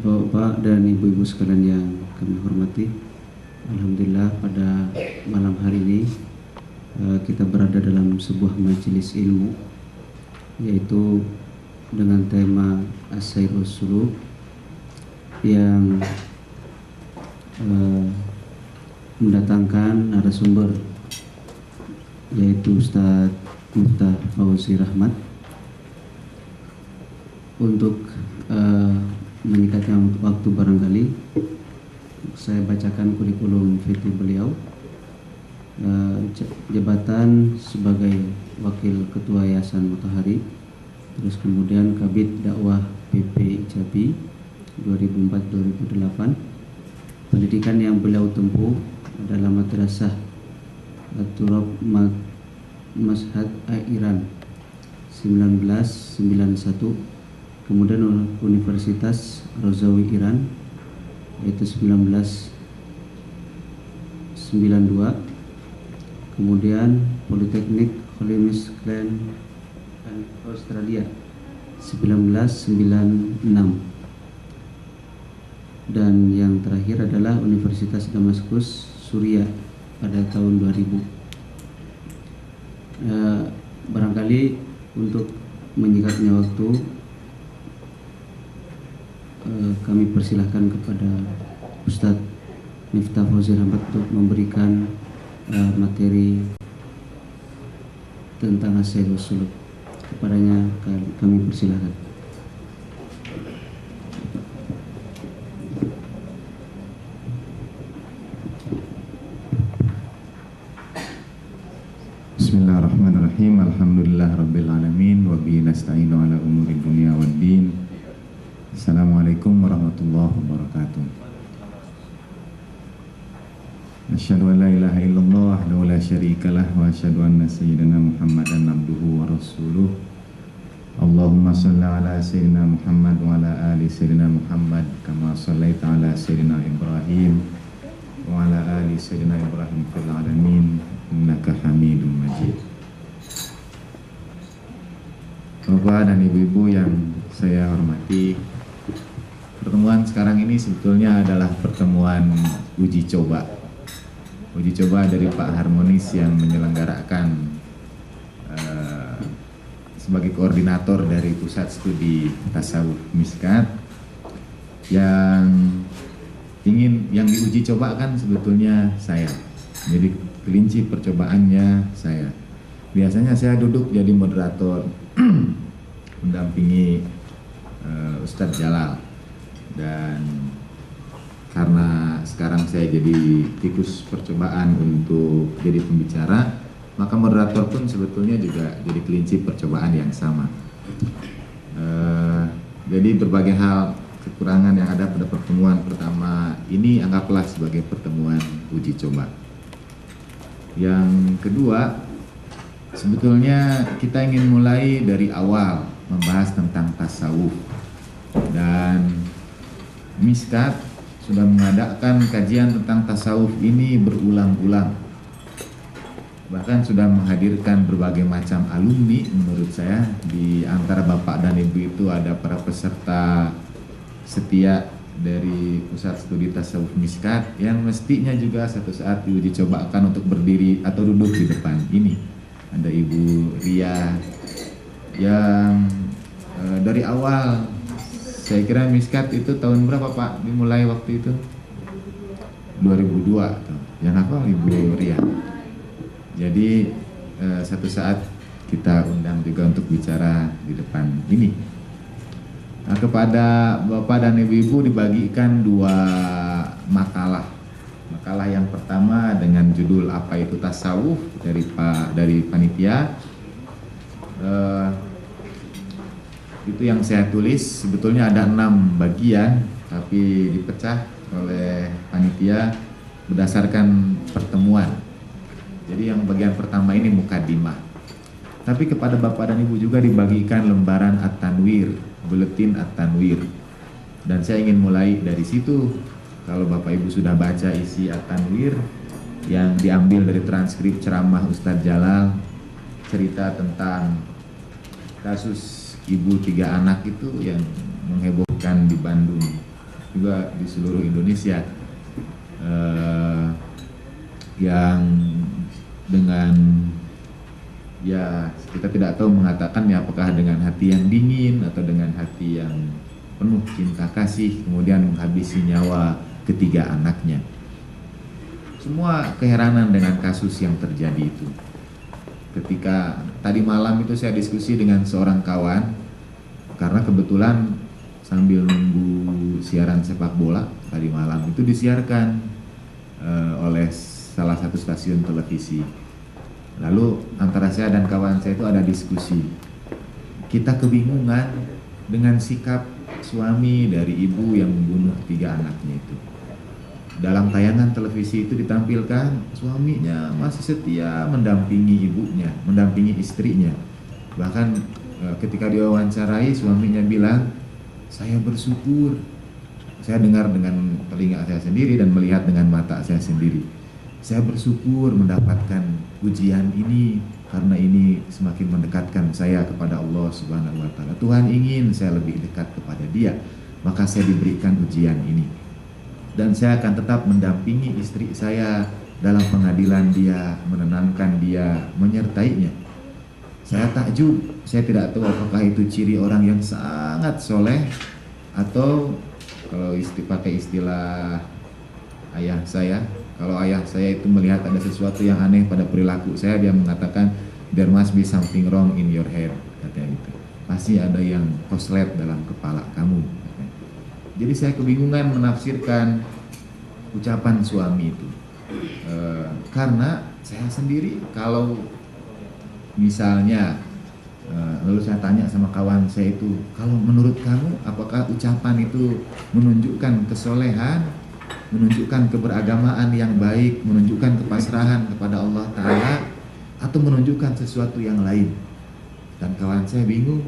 Bapak dan Ibu-ibu sekalian yang kami hormati, alhamdulillah pada malam hari ini kita berada dalam sebuah majelis ilmu, yaitu dengan tema As-Sairus Suluk yang mendatangkan narasumber yaitu Ustadz Miftah Fauzi Rahmat untuk menyingkatkan waktu barangkali saya bacakan kurikulum vitae beliau. Jabatan sebagai Wakil Ketua Yayasan Mutahari, terus kemudian Kabid Dakwah PP Jambi 2004-2008. Pendidikan yang beliau tempuh adalah Madrasah At-Turab Mashhad Iran 1991, kemudian Universitas Rozawi Iran yaitu 1992, kemudian Politeknik Holymead Clan Australia 1996, dan yang terakhir adalah Universitas Damaskus Suriah pada tahun 2000. Barangkali untuk menyingkatnya waktu, kami persilahkan kepada Ustadz Miftah Fauzi Rahmat untuk memberikan materi tentang As-Sairus Suluk. Kepadanya kami persilahkan. Bismillahirrahmanirrahim. Alhamdulillahirabbil alamin wa bihi nasta'inu ala umuri dunya waddin. Assalamualaikum warahmatullahi wabarakatuh. Asyhadu an la ilaha illallah wahdahu la syarikalah wa asyhadu anna sayyidina Muhammadan abduhu wa rasuluh. Allahumma shalli ala sayyidina Muhammad wa ala ali sayyidina Muhammad kama shallaita ala sayyidina Ibrahim wa ala ali sayyidina Ibrahim fil alamin innaka Hamidum Majid. Bapak dan Ibu-ibu yang saya hormati, pertemuan sekarang ini sebetulnya adalah pertemuan uji coba. Uji coba dari Pak Harmonis yang menyelenggarakan sebagai koordinator dari Pusat Studi Tasawuf Miskat, yang diuji coba kan sebetulnya saya. Jadi kelinci percobaannya saya. Biasanya saya duduk jadi moderator mendampingi Ustadz Jalal. Dan karena sekarang saya jadi tikus percobaan untuk jadi pembicara, maka moderator pun sebetulnya juga jadi kelinci percobaan yang sama. Jadi berbagai hal kekurangan yang ada pada pertemuan pertama ini anggaplah sebagai pertemuan uji coba. Yang kedua, sebetulnya kita ingin mulai dari awal membahas tentang tasawuf, dan Miskat sudah mengadakan kajian tentang tasawuf ini berulang-ulang. Bahkan sudah menghadirkan berbagai macam alumni. Menurut saya di antara Bapak dan Ibu itu ada para peserta setia dari Pusat Studi Tasawuf Miskat yang mestinya juga satu saat diuji cobakan untuk berdiri atau duduk di depan ini. Ada Ibu Ria yang dari awal, saya kira Miskat itu tahun berapa Pak dimulai waktu itu? 2002 tuh. Yang apa Ibu Ria. Jadi satu saat kita undang juga untuk bicara di depan ini. Nah, kepada Bapak dan Ibu-ibu dibagikan dua makalah. Makalah yang pertama dengan judul apa itu tasawuf dari panitia. Itu yang saya tulis. Sebetulnya ada 6 bagian, tapi dipecah oleh panitia berdasarkan pertemuan. Jadi yang bagian pertama ini mukadimah. Tapi kepada Bapak dan Ibu juga dibagikan lembaran At-Tanwir, buletin At-Tanwir. Dan saya ingin mulai dari situ. Kalau Bapak Ibu sudah baca isi At-Tanwir yang diambil dari transkrip ceramah Ustadz Jalal, cerita tentang kasus ibu 3 anak itu yang menghebohkan di Bandung juga di seluruh Indonesia, yang dengan ya kita tidak tahu mengatakannya apakah dengan hati yang dingin atau dengan hati yang penuh cinta kasih, kemudian menghabisi nyawa ketiga anaknya. Semua keheranan dengan kasus yang terjadi itu. Ketika tadi malam itu saya diskusi dengan seorang kawan, karena kebetulan sambil nunggu siaran sepak bola tadi malam itu disiarkan oleh salah satu stasiun televisi. Lalu antara saya dan kawan saya itu ada diskusi. Kita kebingungan dengan sikap suami dari ibu yang membunuh 3 anaknya itu. Dalam tayangan televisi itu ditampilkan suaminya masih setia mendampingi ibunya, mendampingi istrinya. Bahkan ketika diwawancarai suaminya bilang, saya bersyukur. Saya dengar dengan telinga saya sendiri dan melihat dengan mata saya sendiri. Saya bersyukur mendapatkan ujian ini karena ini semakin mendekatkan saya kepada Allah Subhanahu wa taala. Tuhan ingin saya lebih dekat kepada Dia, maka saya diberikan ujian ini. Dan saya akan tetap mendampingi istri saya dalam pengadilan dia, menenangkan dia, menyertainya. Saya takjub, saya tidak tahu apakah itu ciri orang yang sangat soleh atau kalau pakai istilah ayah saya, kalau ayah saya itu melihat ada sesuatu yang aneh pada perilaku saya, dia mengatakan there must be something wrong in your head, katanya gitu. Pasti ada yang koslet dalam kepala kamu. Jadi saya kebingungan menafsirkan ucapan suami itu, karena saya sendiri kalau misalnya lalu saya tanya sama kawan saya itu, kalau menurut kamu apakah ucapan itu menunjukkan kesolehan, menunjukkan keberagamaan yang baik, menunjukkan kepasrahan kepada Allah Ta'ala, atau menunjukkan sesuatu yang lain? Dan kawan saya bingung.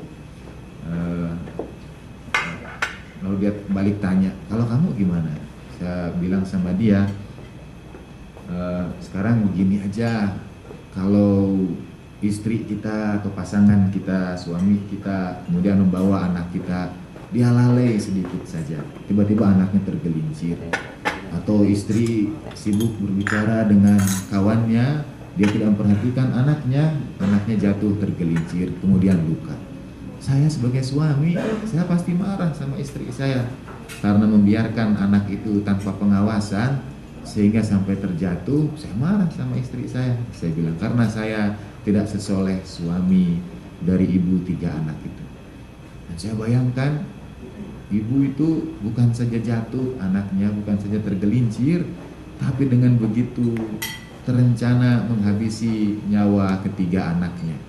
Lalu dia balik tanya, kalau kamu gimana? Saya bilang sama dia, sekarang begini aja, kalau istri kita atau pasangan kita, suami kita kemudian membawa anak kita, dia lalai sedikit saja, tiba-tiba anaknya tergelincir, atau istri sibuk berbicara dengan kawannya, dia tidak memperhatikan anaknya jatuh tergelincir kemudian luka. Saya sebagai suami, saya pasti marah sama istri saya karena membiarkan anak itu tanpa pengawasan sehingga sampai terjatuh. Saya marah sama istri saya bilang, karena saya tidak sesoleh suami dari ibu 3 anak itu. Dan saya bayangkan ibu itu bukan saja jatuh anaknya, bukan saja tergelincir, tapi dengan begitu terencana menghabisi nyawa ketiga anaknya.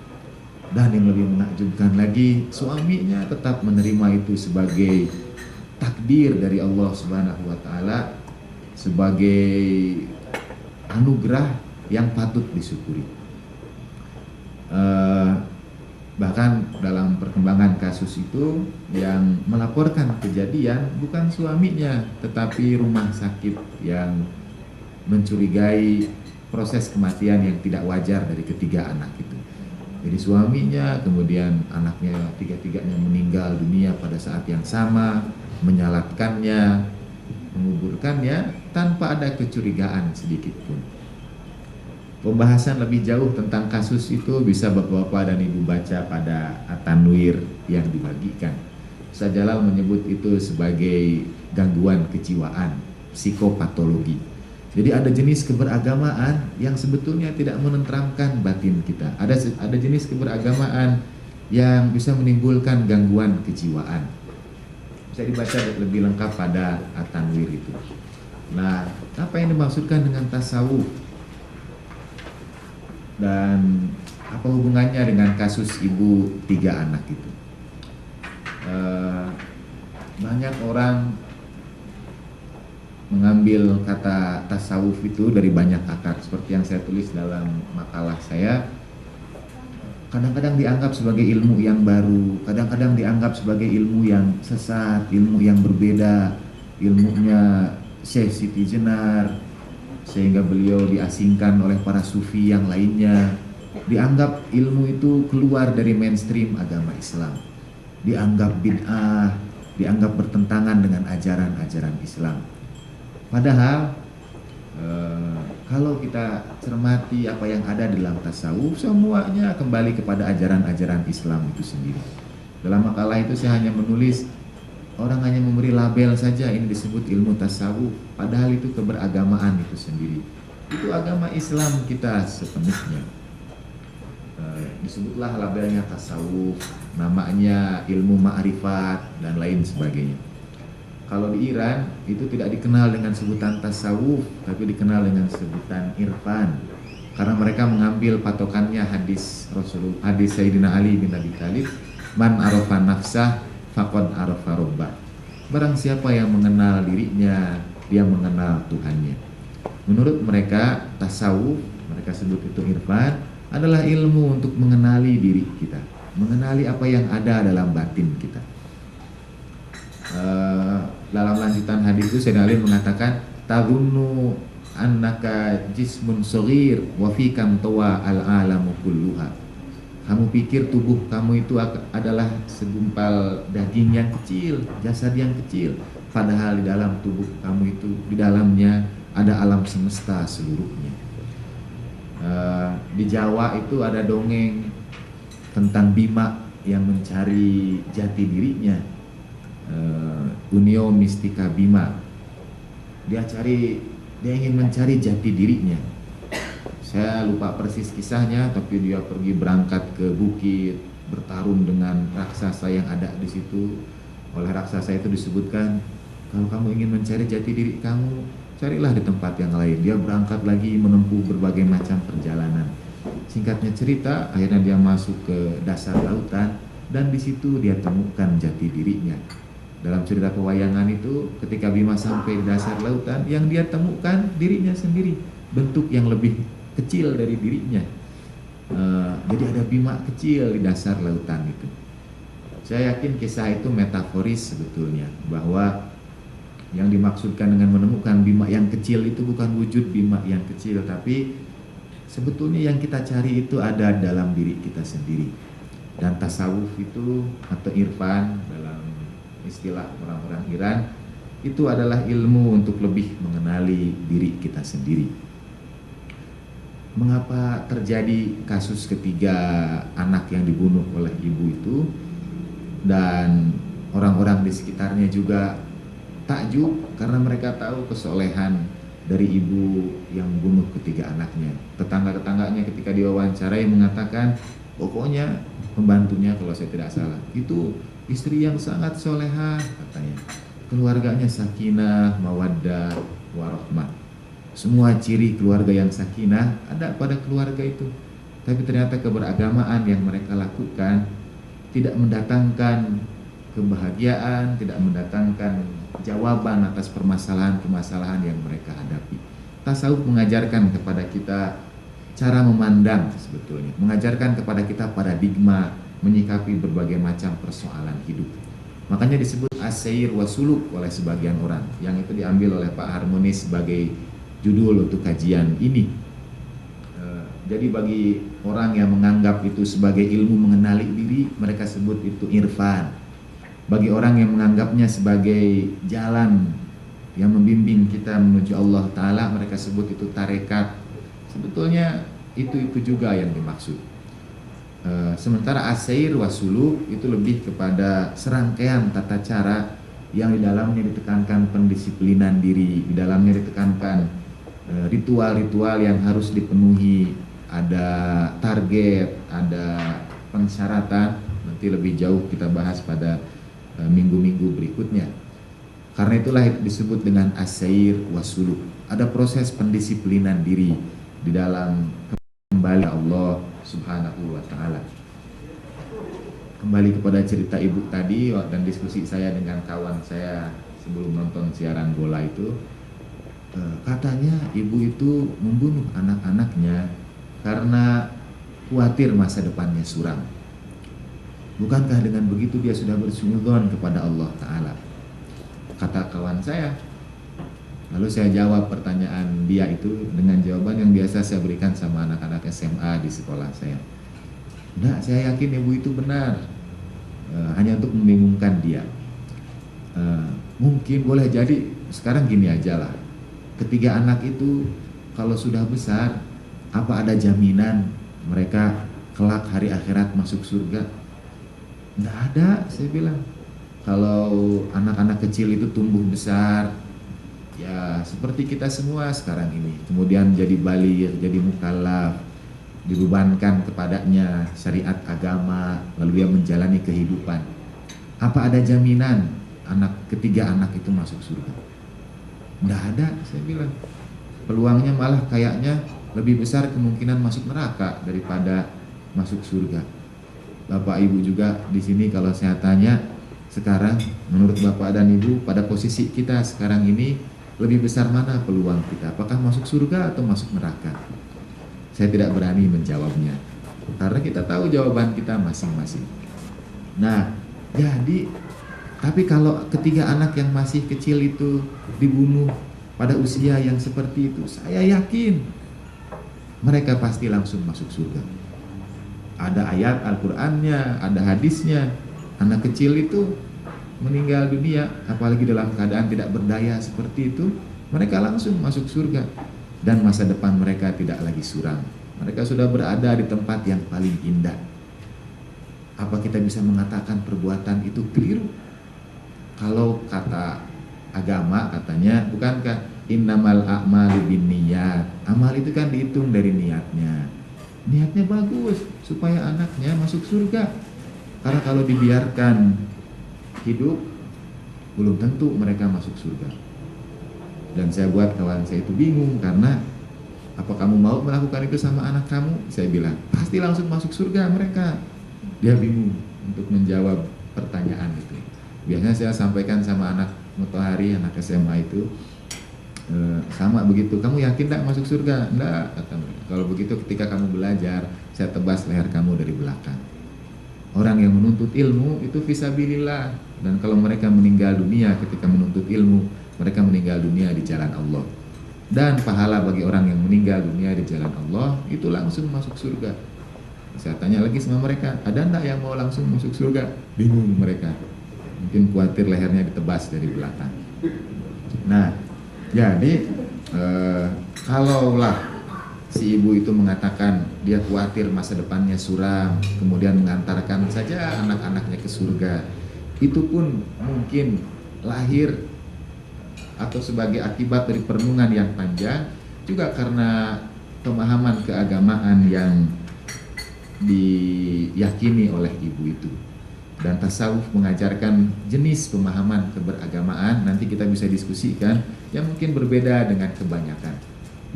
Dan yang lebih menakjubkan lagi, suaminya tetap menerima itu sebagai takdir dari Allah Subhanahu wa taala, sebagai anugerah yang patut disyukuri. Bahkan dalam perkembangan kasus itu, yang melaporkan kejadian bukan suaminya, tetapi rumah sakit yang mencurigai proses kematian yang tidak wajar dari ketiga anak itu. Jadi suaminya, kemudian anaknya 3-tiganya meninggal dunia pada saat yang sama, menyalatkannya, menguburkannya tanpa ada kecurigaan sedikit pun. Pembahasan lebih jauh tentang kasus itu bisa Bapak-bapak dan Ibu baca pada At-Tanwir yang dibagikan. Ustaz Jalal menyebut itu sebagai gangguan kejiwaan, psikopatologi. Jadi ada jenis keberagamaan yang sebetulnya tidak menenteramkan batin kita. Ada jenis keberagamaan yang bisa menimbulkan gangguan kejiwaan. Bisa dibaca lebih lengkap pada At-Tanwir itu. Nah, apa yang dimaksudkan dengan tasawuf? Dan apa hubungannya dengan kasus ibu 3 anak itu? Banyak orang mengambil kata tasawuf itu dari banyak akar, seperti yang saya tulis dalam makalah saya. Kadang-kadang dianggap sebagai ilmu yang baru, kadang-kadang dianggap sebagai ilmu yang sesat, ilmu yang berbeda, ilmunya Syekh Siti Jenar, sehingga beliau diasingkan oleh para sufi yang lainnya. Dianggap ilmu itu keluar dari mainstream agama Islam, dianggap bid'ah, dianggap bertentangan dengan ajaran-ajaran Islam. Padahal kalau kita cermati apa yang ada di dalam tasawuf, semuanya kembali kepada ajaran-ajaran Islam itu sendiri. Dalam makalah itu saya hanya menulis, orang hanya memberi label saja ini disebut ilmu tasawuf, padahal itu keberagamaan itu sendiri. Itu agama Islam kita sepenuhnya. Disebutlah labelnya tasawuf, namanya ilmu ma'rifat dan lain sebagainya. Kalau di Iran itu tidak dikenal dengan sebutan tasawuf, tapi dikenal dengan sebutan irfan. Karena mereka mengambil patokannya hadis Rasulullah, hadis Sayyidina Ali bin Abi Thalib, man arafa nafsah faqad arafa rabbah. Barang siapa yang mengenal dirinya, dia mengenal Tuhannya. Menurut mereka tasawuf, mereka sebut itu irfan, adalah ilmu untuk mengenali diri kita, mengenali apa yang ada dalam batin kita. Dalam lanjutan hadis itu Sayyidina Ali mengatakan, tadunnu annaka jismun shaghir wa fikam tawa al-alamu kulluha. Kamu pikir tubuh kamu itu adalah segumpal daging yang kecil, jasad yang kecil, padahal di dalam tubuh kamu itu, di dalamnya ada alam semesta seluruhnya. Di Jawa itu ada dongeng tentang Bima yang mencari jati dirinya, Unio Mistika Bima. Dia ingin mencari jati dirinya. Saya lupa persis kisahnya, tapi dia pergi berangkat ke bukit, bertarung dengan raksasa yang ada di situ. Oleh raksasa itu disebutkan, kalau kamu ingin mencari jati diri kamu, carilah di tempat yang lain. Dia berangkat lagi menempuh berbagai macam perjalanan. Singkatnya cerita, akhirnya dia masuk ke dasar lautan dan di situ dia temukan jati dirinya. Dalam cerita pewayangan itu, ketika Bima sampai di dasar lautan, yang dia temukan dirinya sendiri, bentuk yang lebih kecil dari dirinya. Jadi ada Bima kecil di dasar lautan itu. Saya yakin kisah itu metaforis sebetulnya, bahwa yang dimaksudkan dengan menemukan Bima yang kecil itu bukan wujud Bima yang kecil, tapi sebetulnya yang kita cari itu ada dalam diri kita sendiri. Dan tasawuf itu atau irfan dalam istilah orang-orang Iran itu adalah ilmu untuk lebih mengenali diri kita sendiri. Mengapa terjadi kasus ketiga anak yang dibunuh oleh ibu itu, dan orang-orang di sekitarnya juga takjub karena mereka tahu kesolehan dari ibu yang membunuh ketiga anaknya. Tetangga-tetangganya ketika diwawancarai mengatakan, pokoknya pembantunya kalau saya tidak salah itu istri yang sangat solehah katanya, keluarganya sakinah, mawaddah, warahmah. Semua ciri keluarga yang sakinah ada pada keluarga itu. Tapi ternyata keberagamaan yang mereka lakukan tidak mendatangkan kebahagiaan, tidak mendatangkan jawaban atas permasalahan-permasalahan yang mereka hadapi. Tasawuf mengajarkan kepada kita cara memandang sebetulnya, mengajarkan kepada kita paradigma menyikapi berbagai macam persoalan hidup. Makanya disebut as-sair wa suluk oleh sebagian orang, yang itu diambil oleh Pak Harmonis sebagai judul untuk kajian ini. Jadi bagi orang yang menganggap itu sebagai ilmu mengenali diri, mereka sebut itu irfan. Bagi orang yang menganggapnya sebagai jalan yang membimbing kita menuju Allah Ta'ala, mereka sebut itu tarekat. Sebetulnya itu juga yang dimaksud. Sementara as-sair wa suluk itu lebih kepada serangkaian tata cara yang di dalamnya ditekankan pendisiplinan diri, di dalamnya ditekankan ritual-ritual yang harus dipenuhi, ada target, ada pensyaratan. Nanti lebih jauh kita bahas pada minggu-minggu berikutnya. Karena itulah disebut dengan as-sair wa suluk. Ada proses pendisiplinan diri di dalam kembali Allah Subhanahu wa ta'ala. Kembali kepada cerita ibu tadi dan diskusi saya dengan kawan saya sebelum nonton siaran bola itu, katanya ibu itu membunuh anak-anaknya karena khawatir masa depannya suram. Bukankah dengan begitu dia sudah bersuudzon kepada Allah Ta'ala? Kata kawan saya. Lalu saya jawab pertanyaan dia itu dengan jawaban yang biasa saya berikan sama anak-anak SMA di sekolah saya. Enggak, saya yakin ibu itu benar, hanya untuk membingungkan dia. Mungkin boleh jadi sekarang gini aja lah, ketiga anak itu kalau sudah besar, apa ada jaminan mereka kelak hari akhirat masuk surga? Nggak ada, saya bilang. Kalau anak-anak kecil itu tumbuh besar, ya seperti kita semua sekarang ini, kemudian jadi baligh, jadi mukallaf, dibebankan kepadanya syariat agama, lalu dia menjalani kehidupan. Apa ada jaminan ketiga anak itu masuk surga? Nggak ada, saya bilang. Peluangnya malah kayaknya lebih besar kemungkinan masuk neraka daripada masuk surga. Bapak Ibu juga di sini kalau saya tanya sekarang, menurut Bapak dan Ibu pada posisi kita sekarang ini, lebih besar mana peluang kita? Apakah masuk surga atau masuk neraka? Saya tidak berani menjawabnya, karena kita tahu jawaban kita masing-masing. Nah, jadi, tapi kalau ketiga anak yang masih kecil itu dibunuh pada usia yang seperti itu, saya yakin mereka pasti langsung masuk surga. Ada ayat Al-Qur'annya, ada hadisnya. Anak kecil itu meninggal dunia, apalagi dalam keadaan tidak berdaya seperti itu, mereka langsung masuk surga. Dan masa depan mereka tidak lagi suram. Mereka sudah berada di tempat yang paling indah. Apa kita bisa mengatakan perbuatan itu keliru? Kalau kata agama katanya, bukankah innamal a'malu binniyat? Amal itu kan dihitung dari niatnya. Niatnya bagus supaya anaknya masuk surga. Karena kalau dibiarkan hidup, belum tentu mereka masuk surga. Dan saya buat kawan saya itu bingung, karena apa kamu mau melakukan itu sama anak kamu? Saya bilang, pasti langsung masuk surga mereka. Dia bingung untuk menjawab pertanyaan itu. Biasanya saya sampaikan sama anak Mutahari, anak SMA itu, sama begitu, kamu yakin tidak masuk surga? Enggak, kata mereka. Kalau begitu ketika kamu belajar, saya tebas leher kamu dari belakang. Orang yang menuntut ilmu itu fisabilillah, dan kalau mereka meninggal dunia ketika menuntut ilmu, mereka meninggal dunia di jalan Allah. Dan pahala bagi orang yang meninggal dunia di jalan Allah itu langsung masuk surga. Saya tanya lagi sama mereka, ada enggak yang mau langsung masuk surga? Bingung mereka, mungkin khawatir lehernya ditebas dari belakang. Nah, jadi kalaulah si ibu itu mengatakan dia khawatir masa depannya suram, kemudian mengantarkan saja anak-anaknya ke surga, itu pun mungkin lahir atau sebagai akibat dari perenungan yang panjang, juga karena pemahaman keagamaan yang diyakini oleh ibu itu. Dan tasawuf mengajarkan jenis pemahaman keberagamaan, nanti kita bisa diskusikan, yang mungkin berbeda dengan kebanyakan.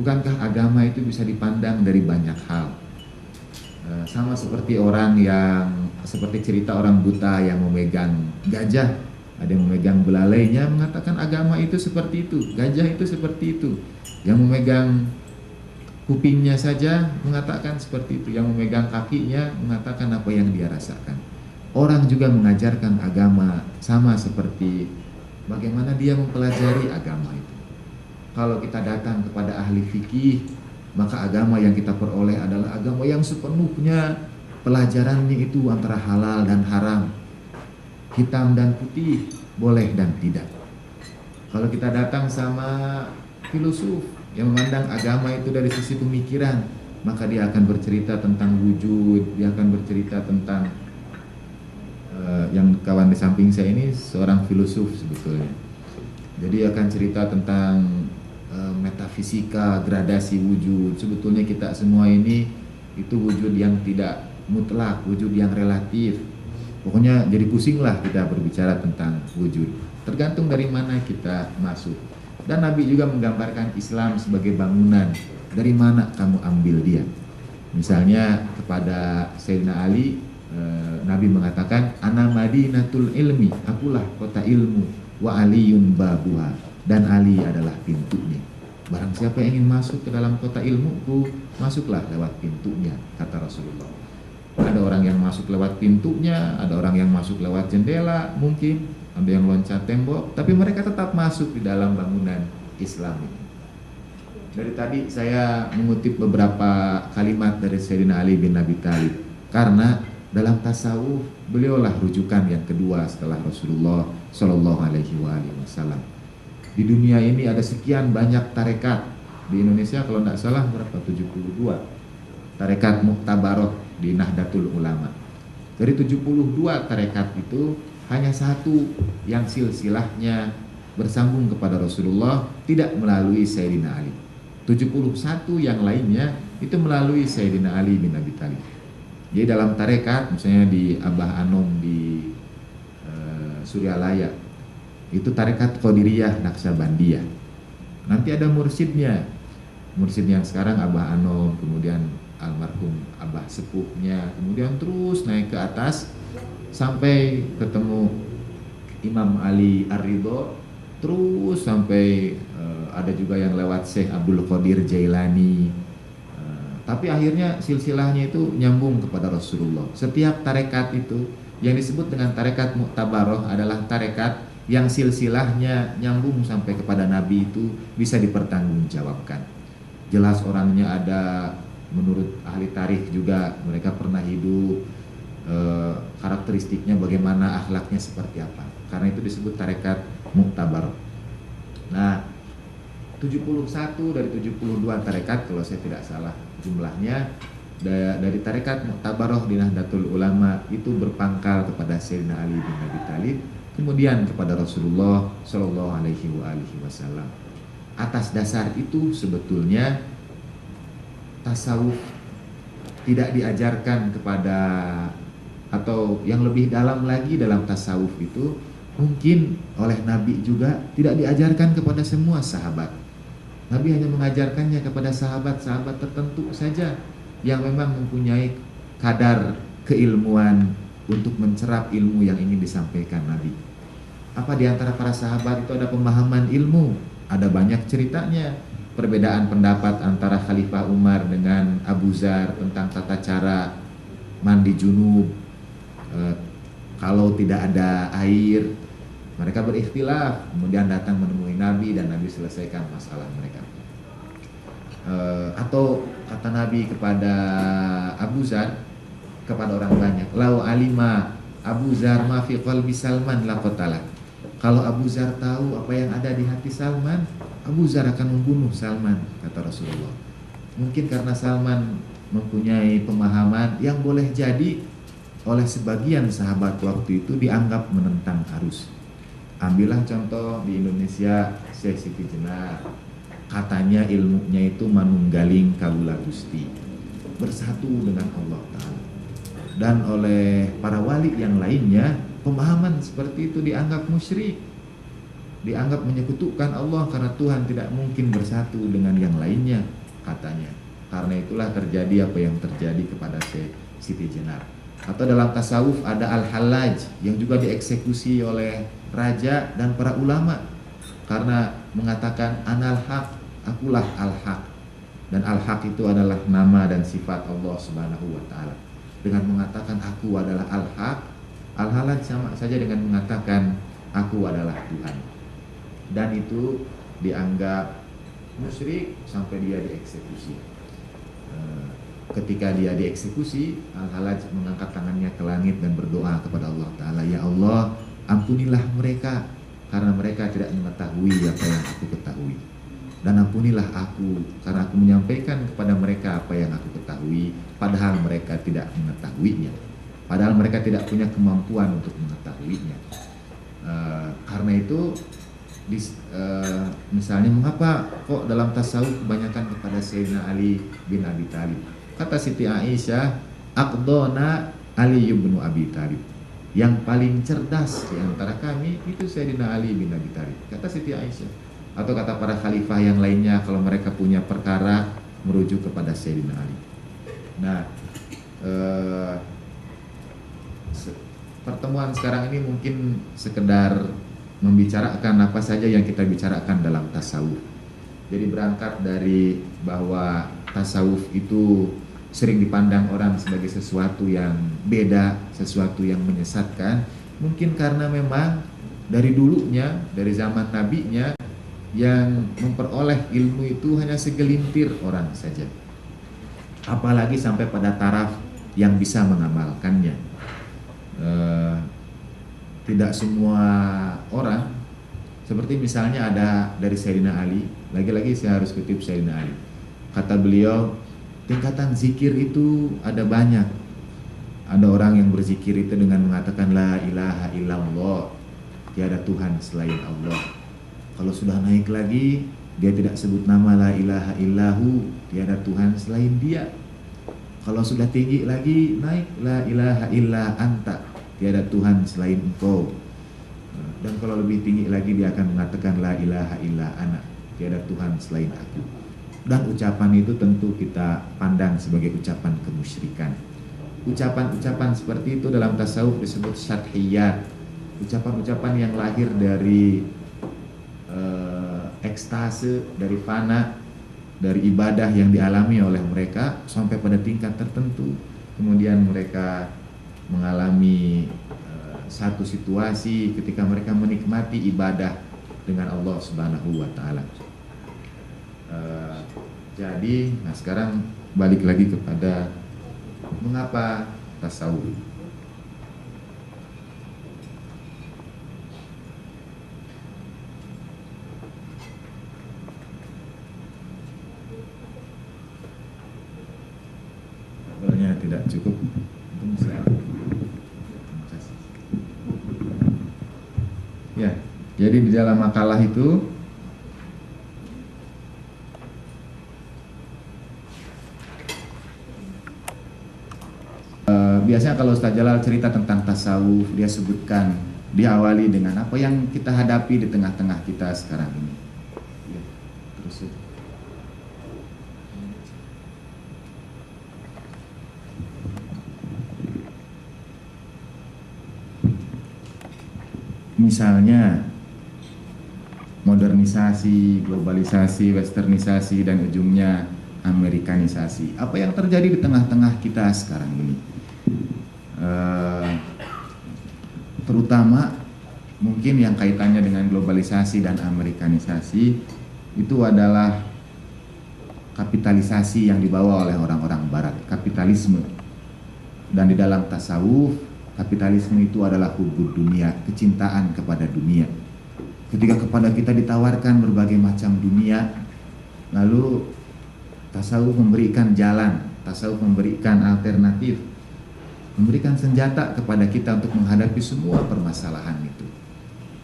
Bukankah agama itu bisa dipandang dari banyak hal? Sama seperti orang yang, seperti cerita orang buta yang memegang gajah, ada yang memegang belalainya mengatakan agama itu seperti itu, gajah itu seperti itu. Yang memegang kupingnya saja mengatakan seperti itu, yang memegang kakinya mengatakan apa yang dia rasakan. Orang juga mengajarkan agama sama seperti bagaimana dia mempelajari agama itu. Kalau kita datang kepada ahli fikih, maka agama yang kita peroleh adalah agama yang sepenuhnya pelajarannya itu antara halal dan haram, hitam dan putih, boleh dan tidak. Kalau kita datang sama filosof yang memandang agama itu dari sisi pemikiran, maka dia akan bercerita tentang wujud, dia akan bercerita tentang yang kawan di samping saya ini seorang filosof sebetulnya. Jadi akan cerita tentang metafisika, gradasi wujud. Sebetulnya kita semua ini itu wujud yang tidak mutlak, wujud yang relatif. Pokoknya jadi pusinglah kita berbicara tentang wujud. Tergantung dari mana kita masuk. Dan Nabi juga menggambarkan Islam sebagai bangunan. Dari mana kamu ambil dia? Misalnya kepada Sayyidina Ali, Nabi mengatakan, ana madinatul ilmi, akulah kota ilmu, wa aliyun babuha, dan Ali adalah pintunya. Barang siapa yang ingin masuk ke dalam kota ilmuku, masuklah lewat pintunya, kata Rasulullah. Ada orang yang masuk lewat pintunya, ada orang yang masuk lewat jendela, mungkin ada yang loncat tembok, tapi mereka tetap masuk di dalam bangunan Islam ini. Dari tadi saya mengutip beberapa kalimat dari Sayyidina Ali bin Abi Thalib, karena dalam tasawuf beliaulah rujukan yang kedua setelah Rasulullah Shallallahu Alaihi Wasallam. Di dunia ini ada sekian banyak tarekat. Di Indonesia kalau tidak salah berapa? 72 tarekat Muktabaroh di Nahdlatul Ulama. Dari 72 tarekat itu hanya satu yang silsilahnya bersambung kepada Rasulullah, tidak melalui Sayyidina Ali. 71 yang lainnya itu melalui Sayyidina Ali bin Abi Thalib. Jadi dalam tarekat, misalnya di Abah Anom di Suryalaya, itu tarekat Qadiriyah Naqsabandiyah. Nanti ada mursyidnya, mursyid yang sekarang Abah Anom, kemudian almarhum Abah sepuhnya, kemudian terus naik ke atas sampai ketemu Imam Ali Ar-Ridho, terus sampai ada juga yang lewat Syekh Abdul Qadir Jailani. Tapi akhirnya silsilahnya itu nyambung kepada Rasulullah. Setiap tarekat itu yang disebut dengan tarekat Muktabaroh adalah tarekat yang silsilahnya nyambung sampai kepada Nabi, itu bisa dipertanggungjawabkan. Jelas orangnya ada, menurut ahli tarikh juga mereka pernah hidup, karakteristiknya bagaimana, akhlaknya seperti apa. Karena itu disebut tarekat Muktabaroh. Nah, 71 dari 72 tarekat kalau saya tidak salah jumlahnya, dari tarekat Muktabaroh di Nahdlatul Ulama itu berpangkal kepada Sayyidina Ali bin Abi Thalib, kemudian kepada Rasulullah Shallallahu Alaihi Wasallam. Atas dasar itu sebetulnya tasawuf tidak diajarkan kepada, atau yang lebih dalam lagi dalam tasawuf itu mungkin oleh Nabi juga tidak diajarkan kepada semua sahabat. Nabi hanya mengajarkannya kepada sahabat-sahabat tertentu saja yang memang mempunyai kadar keilmuan untuk mencerap ilmu yang ingin disampaikan Nabi. Apa di antara para sahabat itu ada pemahaman ilmu? Ada banyak ceritanya. Perbedaan pendapat antara Khalifah Umar dengan Abu Dzar tentang tata cara mandi junub. Kalau tidak ada air, mereka berikhtilaf, kemudian datang menemui Nabi dan Nabi selesaikan masalah mereka. Atau kata Nabi kepada Abu Dzar, kepada orang banyak, lau alima Abu Dzar ma fi qalbi Salman laqatala. Kalau Abu Dzar tahu apa yang ada di hati Salman, Abu Dzar akan membunuh Salman, kata Rasulullah. Mungkin karena Salman mempunyai pemahaman yang boleh jadi oleh sebagian sahabat waktu itu dianggap menentang arus. Ambillah contoh di Indonesia, Syekh Siti Jenar, katanya ilmunya itu manunggaling kawula Gusti, bersatu dengan Allah Ta'ala. Dan oleh para wali yang lainnya, pemahaman seperti itu dianggap musyrik, dianggap menyekutukan Allah, karena Tuhan tidak mungkin bersatu dengan yang lainnya, katanya. Karena itulah terjadi apa yang terjadi kepada Syekh Siti Jenar. Atau dalam tasawuf ada Al-Hallaj yang juga dieksekusi oleh raja dan para ulama karena mengatakan anal haq, akulah al-haq. Dan al-haq itu adalah nama dan sifat Allah Subhanahu wa taala. Dengan mengatakan aku adalah al-haq, Al-Hallaj sama saja dengan mengatakan aku adalah Tuhan. Dan itu dianggap musyrik sampai dia dieksekusi. Ketika dia dieksekusi, Al-Hallaj mengangkat tangannya ke langit dan berdoa kepada Allah Ta'ala, ya Allah, ampunilah mereka karena mereka tidak mengetahui apa yang aku ketahui, dan ampunilah aku karena aku menyampaikan kepada mereka apa yang aku ketahui padahal mereka tidak mengetahuinya, padahal mereka tidak punya kemampuan untuk mengetahuinya. Karena itu misalnya mengapa kok dalam tasawuf kebanyakan kepada Sayyidina Ali bin Abi Thalib? Kata Siti Aisyah, aqdona Ali bin Abi Thalib, yang paling cerdas di antara kami itu Sayyidina Ali bin Abi Thalib, kata Siti Aisyah. Atau kata para khalifah yang lainnya, kalau mereka punya perkara merujuk kepada Sayyidina Ali. Nah, pertemuan sekarang ini mungkin sekedar membicarakan apa saja yang kita bicarakan dalam tasawuf. Jadi berangkat dari bahwa tasawuf itu sering dipandang orang sebagai sesuatu yang beda, sesuatu yang menyesatkan. Mungkin karena memang dari dulunya, dari zaman nabinya, yang memperoleh ilmu itu hanya segelintir orang saja, apalagi sampai pada taraf yang bisa mengamalkannya. tidak semua orang, seperti misalnya ada dari Sayyidina Ali, lagi-lagi saya harus kutip Sayyidina Ali. Kata beliau, tingkatan zikir itu ada banyak. Ada orang yang berzikir itu dengan mengatakan la ilaha illallah, tiada Tuhan selain Allah. Kalau sudah naik lagi, dia tidak sebut nama la ilaha illahu, tiada Tuhan selain dia. Kalau sudah tinggi lagi, naik la ilaha illa anta, tiada Tuhan selain engkau. Dan kalau lebih tinggi lagi, dia akan mengatakan la ilaha illa ana, tiada Tuhan selain aku. Dan ucapan itu tentu kita pandang sebagai ucapan kemusyrikan. Ucapan-ucapan seperti itu dalam tasawuf disebut syadhiyat, ucapan-ucapan yang lahir dari ekstase, dari fana, dari ibadah yang dialami oleh mereka sampai pada tingkat tertentu. Kemudian mereka mengalami satu situasi ketika mereka menikmati ibadah dengan Allah Subhanahu wa Ta'ala. Jadi, nah sekarang balik lagi kepada mengapa tasawuf. Kabelnya tidak cukup. Ya, jadi di dalam makalah itu biasanya kalau Ustaz Jalal cerita tentang tasawuf, dia sebutkan, diawali dengan apa yang kita hadapi di tengah-tengah kita sekarang ini. Ya, terus misalnya modernisasi, globalisasi, westernisasi, dan ujungnya amerikanisasi. Apa yang terjadi di tengah-tengah kita sekarang ini? Terutama mungkin yang kaitannya dengan globalisasi dan amerikanisasi itu adalah kapitalisasi yang dibawa oleh orang-orang barat, kapitalisme. Dan di dalam tasawuf, kapitalisme itu adalah hubbud dunia, kecintaan kepada dunia. Ketika kepada kita ditawarkan berbagai macam dunia, lalu tasawuf memberikan jalan, tasawuf memberikan alternatif, memberikan senjata kepada kita untuk menghadapi semua permasalahan itu.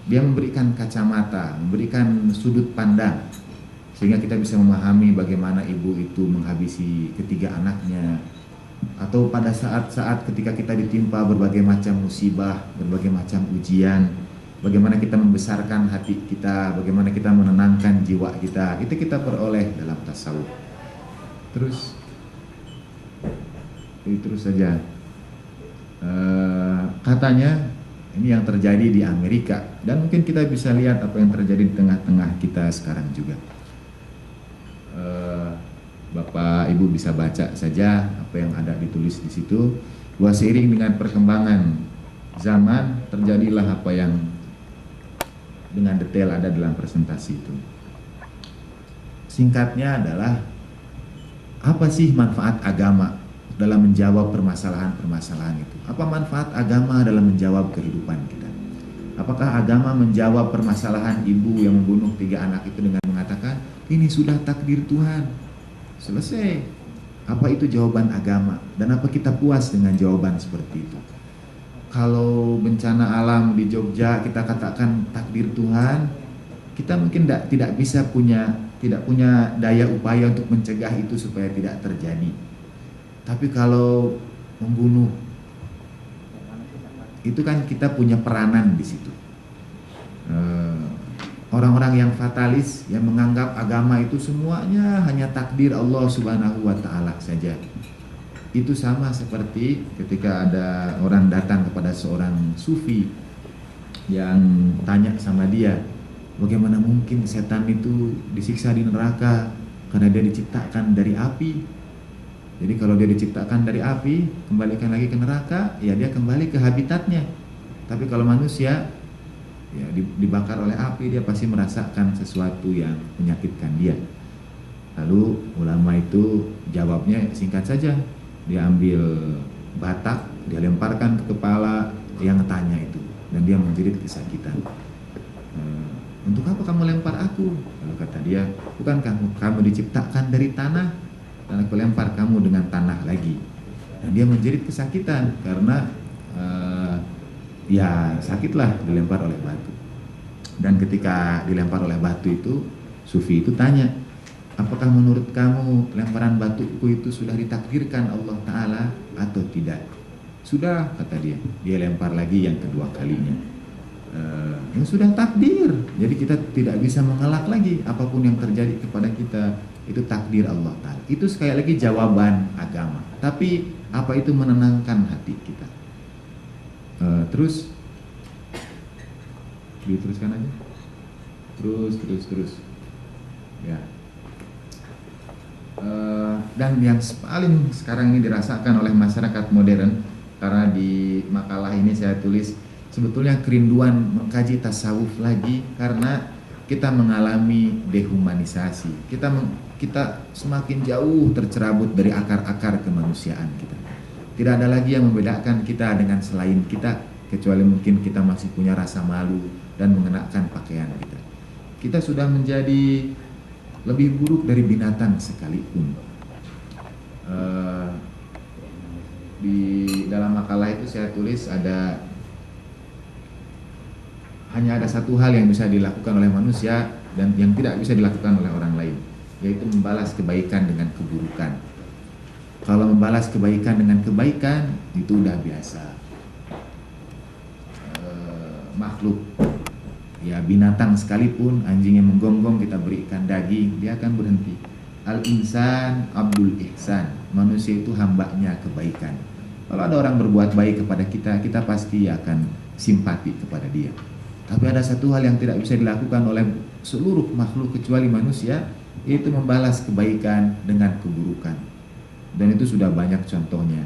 Dia memberikan kacamata, memberikan sudut pandang, sehingga kita bisa memahami bagaimana ibu itu menghabisi ketiga anaknya, atau pada saat-saat ketika kita ditimpa berbagai macam musibah, berbagai macam ujian, bagaimana kita membesarkan hati kita, bagaimana kita menenangkan jiwa kita. Itu kita peroleh dalam tasawuf. Terus saja. Katanya ini yang terjadi di Amerika, dan mungkin kita bisa lihat apa yang terjadi di tengah-tengah kita sekarang juga. Bapak Ibu bisa baca saja apa yang ada ditulis di situ, bahwa seiring dengan perkembangan zaman terjadilah apa yang dengan detail ada dalam presentasi itu. Singkatnya adalah, apa sih manfaat agama dalam menjawab permasalahan-permasalahan itu? Apa manfaat agama dalam menjawab kehidupan kita? Apakah agama menjawab permasalahan ibu yang membunuh 3 anak itu dengan mengatakan, ini sudah takdir Tuhan, selesai? Apa itu jawaban agama? Dan apa kita puas dengan jawaban seperti itu? Kalau bencana alam di Jogja kita katakan takdir Tuhan, kita mungkin tidak punya daya upaya untuk mencegah itu supaya tidak terjadi. Tapi kalau membunuh, itu kan kita punya peranan di situ. Orang-orang yang fatalis, yang menganggap agama itu semuanya hanya takdir Allah Subhanahu wa Ta'ala saja. Itu sama seperti ketika ada orang datang kepada seorang sufi yang tanya sama dia, bagaimana mungkin setan itu disiksa di neraka karena dia diciptakan dari api. Jadi kalau dia diciptakan dari api, kembalikan lagi ke neraka, ya dia kembali ke habitatnya. Tapi kalau manusia ya dibakar oleh api, dia pasti merasakan sesuatu yang menyakitkan dia. Lalu ulama itu jawabnya singkat saja. Dia ambil batak, dia lemparkan ke kepala yang tanya itu. dan dia menjerit kesakitan. Untuk apa kamu lempar aku? Lalu kata dia, bukankah kamu diciptakan dari tanah dan aku lempar kamu dengan tanah lagi. Dan dia menjerit kesakitan karena ya sakitlah dilempar oleh batu. Dan ketika dilempar oleh batu itu, sufi itu tanya, apakah menurut kamu lemparan batuku itu sudah ditakdirkan Allah Ta'ala atau tidak? Sudah, kata dia. Dia lempar lagi yang kedua kalinya. Sudah takdir. Jadi kita tidak bisa mengelak lagi apapun yang terjadi kepada kita, itu takdir Allah Ta'ala. Itu sekali lagi jawaban agama. Tapi apa itu menenangkan hati kita? Terus diteruskan aja. Terus ya. Dan yang paling sekarang ini dirasakan oleh masyarakat modern, karena di makalah ini saya tulis sebetulnya kerinduan mengkaji tasawuf lagi karena kita mengalami dehumanisasi. Kita semakin jauh tercerabut dari akar-akar kemanusiaan kita. Tidak ada lagi yang membedakan kita dengan selain kita, kecuali mungkin kita masih punya rasa malu dan mengenakan pakaian kita. Kita sudah menjadi lebih buruk dari binatang sekalipun. Di dalam makalah itu saya tulis hanya ada satu hal yang bisa dilakukan oleh manusia dan yang tidak bisa dilakukan oleh orang lain, yaitu membalas kebaikan dengan keburukan. Kalau membalas kebaikan dengan kebaikan itu udah biasa. Makhluk, ya binatang sekalipun, anjing yang menggonggong kita berikan daging, dia akan berhenti. Al-insan abdul ihsan, manusia itu hambanya kebaikan. Kalau ada orang berbuat baik kepada kita, kita pasti akan simpati kepada dia. Tapi ada satu hal yang tidak bisa dilakukan oleh seluruh makhluk kecuali manusia, yaitu membalas kebaikan dengan keburukan. Dan itu sudah banyak contohnya.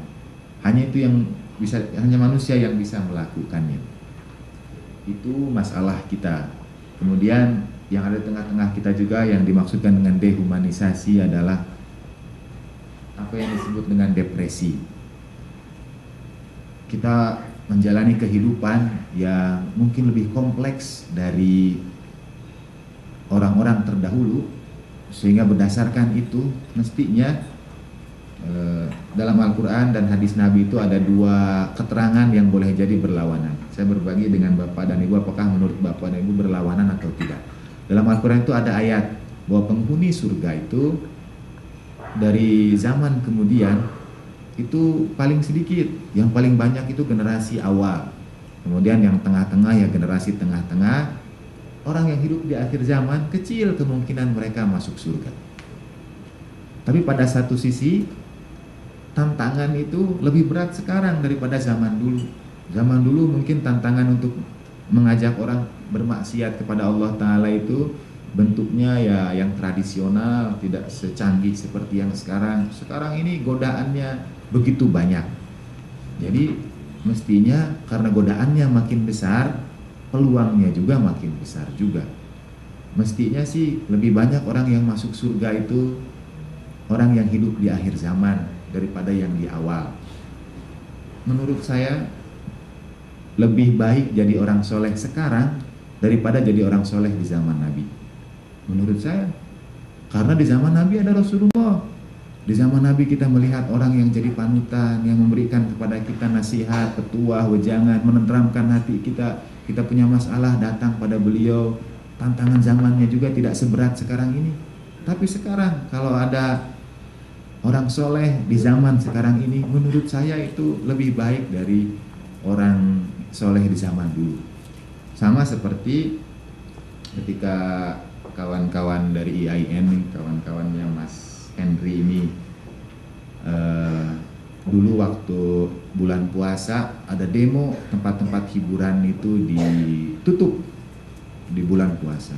Hanya manusia yang bisa melakukannya. Itu masalah kita. Kemudian yang ada di tengah-tengah kita juga yang dimaksudkan dengan dehumanisasi adalah apa yang disebut dengan depresi. Kita menjalani kehidupan yang mungkin lebih kompleks dari orang-orang terdahulu, sehingga berdasarkan itu mestinya dalam Al-Quran dan hadis Nabi itu ada dua keterangan yang boleh jadi berlawanan. Saya berbagi dengan Bapak dan Ibu apakah menurut Bapak dan Ibu berlawanan atau tidak. Dalam Al-Quran itu ada ayat bahwa penghuni surga itu dari zaman kemudian itu paling sedikit, yang paling banyak itu generasi awal, kemudian yang tengah-tengah ya generasi tengah-tengah, orang yang hidup di akhir zaman kecil kemungkinan mereka masuk surga. Tapi pada satu sisi tantangan itu lebih berat sekarang daripada zaman dulu. Zaman dulu mungkin tantangan untuk mengajak orang bermaksiat kepada Allah Ta'ala itu bentuknya ya yang tradisional, tidak secanggih seperti yang sekarang. Sekarang ini godaannya begitu banyak. Jadi mestinya karena godaannya makin besar, peluangnya juga makin besar juga. Mestinya sih lebih banyak orang yang masuk surga itu orang yang hidup di akhir zaman daripada yang di awal. Menurut saya lebih baik jadi orang soleh sekarang daripada jadi orang soleh di zaman Nabi. Menurut saya, karena di zaman Nabi ada Rasulullah. Di zaman Nabi kita melihat orang yang jadi panutan, yang memberikan kepada kita nasihat, petuah, wejangan, menenteramkan hati kita. Kita punya masalah datang pada beliau. Tantangan zamannya juga tidak seberat sekarang ini. Tapi sekarang kalau ada orang soleh di zaman sekarang ini, menurut saya itu lebih baik dari orang soleh di zaman dulu. Sama seperti ketika kawan-kawan dari IAIN, kawan-kawannya Mas Henry ini, dulu waktu bulan puasa ada demo, tempat-tempat hiburan itu ditutup di bulan puasa.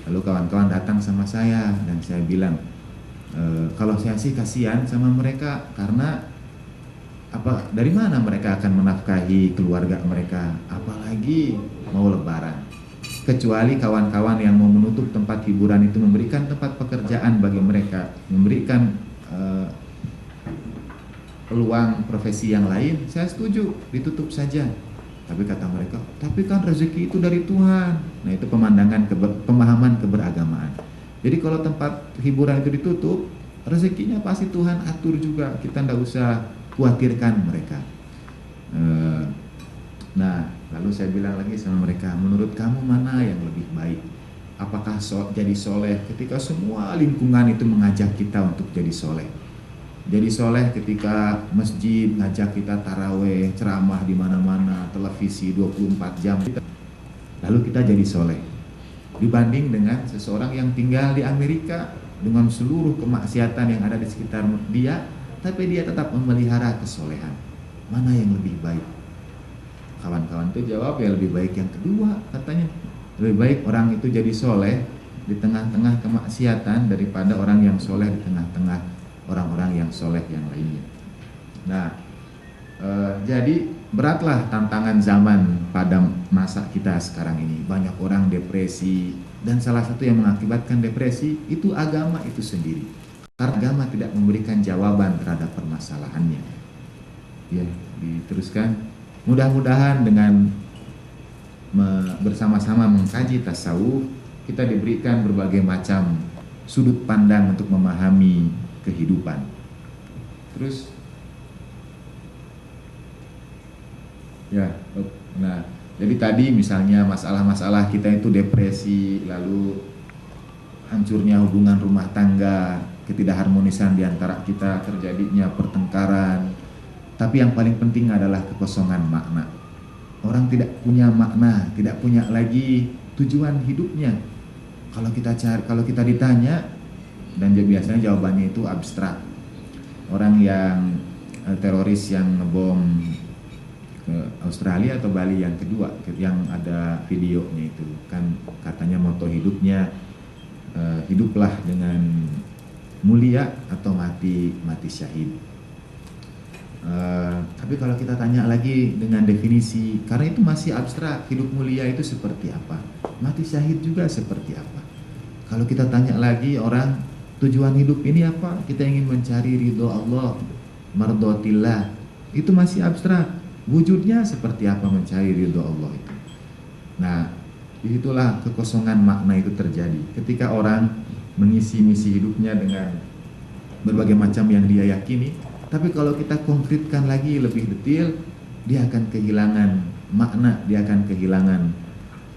Lalu kawan-kawan datang sama saya dan saya bilang, kalau saya sih kasihan sama mereka, karena dari mana mereka akan menafkahi keluarga mereka, apalagi mau lebaran. Kecuali kawan-kawan yang mau menutup tempat hiburan itu, memberikan tempat pekerjaan bagi mereka, memberikan peluang profesi yang lain, saya setuju ditutup saja. Tapi kata mereka, tapi kan rezeki itu dari Tuhan. Nah itu pemahaman keberagamaan. Jadi kalau tempat hiburan itu ditutup, rezekinya pasti Tuhan atur juga. Kita tidak usah khawatirkan mereka. Nah lalu saya bilang lagi sama mereka, menurut kamu mana yang lebih baik? Apakah jadi soleh ketika semua lingkungan itu mengajak kita untuk jadi soleh? Jadi soleh ketika masjid ngajak kita taraweh, ceramah di mana-mana, televisi 24 jam. Lalu kita jadi soleh. Dibanding dengan seseorang yang tinggal di Amerika dengan seluruh kemaksiatan yang ada di sekitar dia, tapi dia tetap memelihara kesolehan. Mana yang lebih baik? Kawan-kawan itu jawab, ya lebih baik yang kedua katanya. Lebih baik orang itu jadi soleh di tengah-tengah kemaksiatan daripada orang yang soleh di tengah-tengah orang-orang yang soleh yang lainnya. Nah, jadi beratlah tantangan zaman pada masa kita sekarang ini. Banyak orang depresi, dan salah satu yang mengakibatkan depresi itu agama itu sendiri. Karena agama tidak memberikan jawaban terhadap permasalahannya. Ya, diteruskan. Mudah-mudahan dengan bersama-sama mengkaji tasawuf, kita diberikan berbagai macam sudut pandang untuk memahami kehidupan. Terus ya, nah jadi tadi misalnya masalah-masalah kita itu depresi, lalu hancurnya hubungan rumah tangga, ketidakharmonisan di antara kita, terjadinya pertengkaran. Tapi yang paling penting adalah kekosongan makna. Orang tidak punya makna, tidak punya lagi tujuan hidupnya. Kalau kita ditanya, dan biasanya jawabannya itu abstrak. Orang yang teroris yang ngebom ke Australia atau Bali yang kedua, yang ada videonya itu, kan katanya moto hidupnya, hiduplah dengan mulia atau mati syahid. Tapi kalau kita tanya lagi dengan definisi, karena itu masih abstrak, hidup mulia itu seperti apa, mati syahid juga seperti apa. Kalau kita tanya lagi orang, tujuan hidup ini apa, kita ingin mencari ridho Allah, mardotillah, itu masih abstrak. Wujudnya seperti apa mencari ridho Allah itu. Nah, disitulah kekosongan makna itu terjadi. Ketika orang mengisi misi hidupnya dengan berbagai macam yang dia yakini, tapi kalau kita konkretkan lagi lebih detail, dia akan kehilangan makna, dia akan kehilangan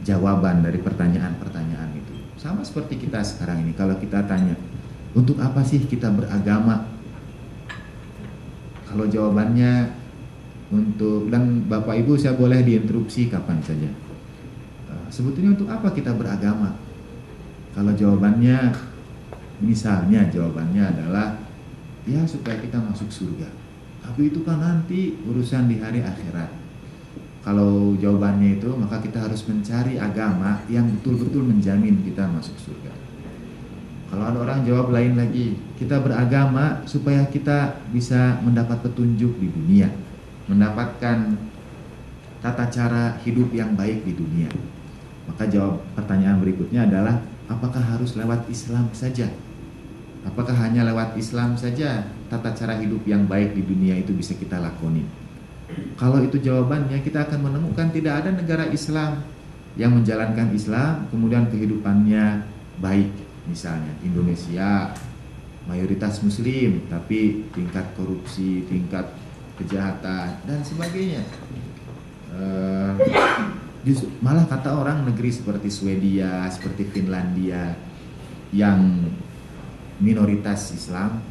jawaban dari pertanyaan-pertanyaan itu. Sama seperti kita sekarang ini, kalau kita tanya, untuk apa sih kita beragama? Kalau jawabannya untuk, dan Bapak Ibu saya boleh diinterupsi kapan saja. Sebetulnya untuk apa kita beragama? Kalau jawabannya, misalnya jawabannya adalah, ya supaya kita masuk surga. Tapi itu kan nanti urusan di hari akhirat. Kalau jawabannya itu, maka kita harus mencari agama yang betul-betul menjamin kita masuk surga. Kalau ada orang jawab lain lagi, kita beragama supaya kita bisa mendapat petunjuk di dunia, mendapatkan tata cara hidup yang baik di dunia. Maka jawab pertanyaan berikutnya adalah, apakah harus lewat Islam saja? Apakah hanya lewat Islam saja tata cara hidup yang baik di dunia itu bisa kita lakoni? Kalau itu jawabannya, kita akan menemukan tidak ada negara Islam yang menjalankan Islam kemudian kehidupannya baik. Misalnya Indonesia mayoritas Muslim, tapi tingkat korupsi, tingkat kejahatan dan sebagainya. Malah kata orang negeri seperti Swedia, seperti Finlandia yang minoritas Islam,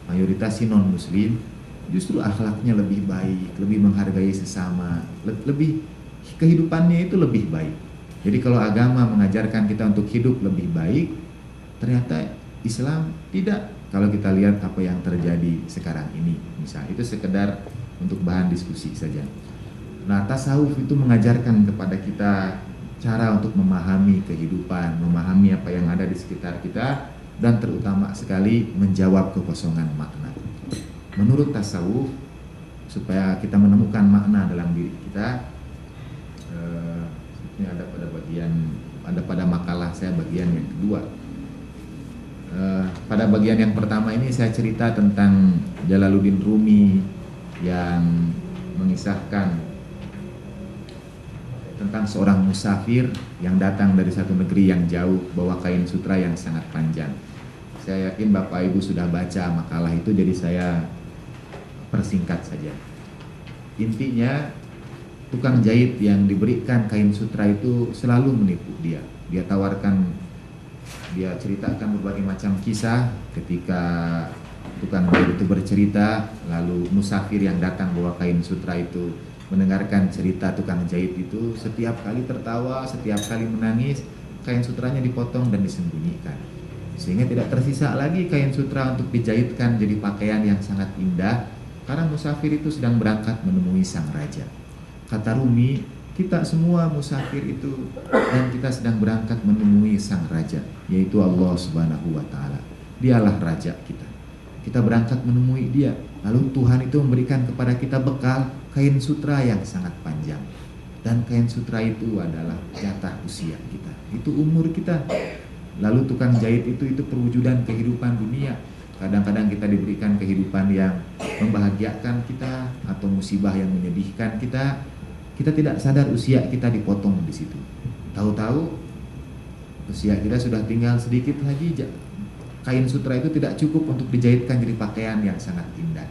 mayoritas non Muslim, justru akhlaknya lebih baik, lebih menghargai sesama, lebih kehidupannya itu lebih baik. Jadi kalau agama mengajarkan kita untuk hidup lebih baik, ternyata Islam tidak. Kalau kita lihat apa yang terjadi sekarang ini, misalnya itu sekedar untuk bahan diskusi saja. Nah, tasawuf itu mengajarkan kepada kita cara untuk memahami kehidupan, memahami apa yang ada di sekitar kita, dan terutama sekali menjawab kekosongan makna. Menurut tasawuf, supaya kita menemukan makna dalam diri kita, ini ada pada makalah saya bagian yang kedua. Pada bagian yang pertama ini saya cerita tentang Jalaluddin Rumi yang mengisahkan tentang seorang musafir yang datang dari satu negeri yang jauh bawa kain sutra yang sangat panjang. Saya yakin Bapak Ibu sudah baca makalah itu, jadi saya persingkat saja. Intinya, tukang jahit yang diberikan kain sutra itu selalu menipu dia. Dia ceritakan berbagai macam kisah ketika tukang jahit itu bercerita, lalu musafir yang datang bawa kain sutra itu mendengarkan cerita tukang jahit itu, setiap kali tertawa, setiap kali menangis, kain sutranya dipotong dan disembunyikan. Sehingga tidak tersisa lagi kain sutra untuk dijahitkan jadi pakaian yang sangat indah, karena musafir itu sedang berangkat menemui sang raja. Kata Rumi, kita semua musafir itu dan kita sedang berangkat menemui sang raja, yaitu Allah Subhanahu wa Ta'ala. Dialah raja kita. Kita berangkat menemui dia. Lalu Tuhan itu memberikan kepada kita bekal kain sutra yang sangat panjang. Dan kain sutra itu adalah jatah usia kita. Itu umur kita. Lalu tukang jahit itu perwujudan kehidupan dunia. Kadang-kadang kita diberikan kehidupan yang membahagiakan kita atau musibah yang menyedihkan kita. Kita tidak sadar usia kita dipotong di situ. Tahu-tahu usia kita sudah tinggal sedikit lagi. Kain sutra itu tidak cukup untuk dijahitkan jadi pakaian yang sangat indah.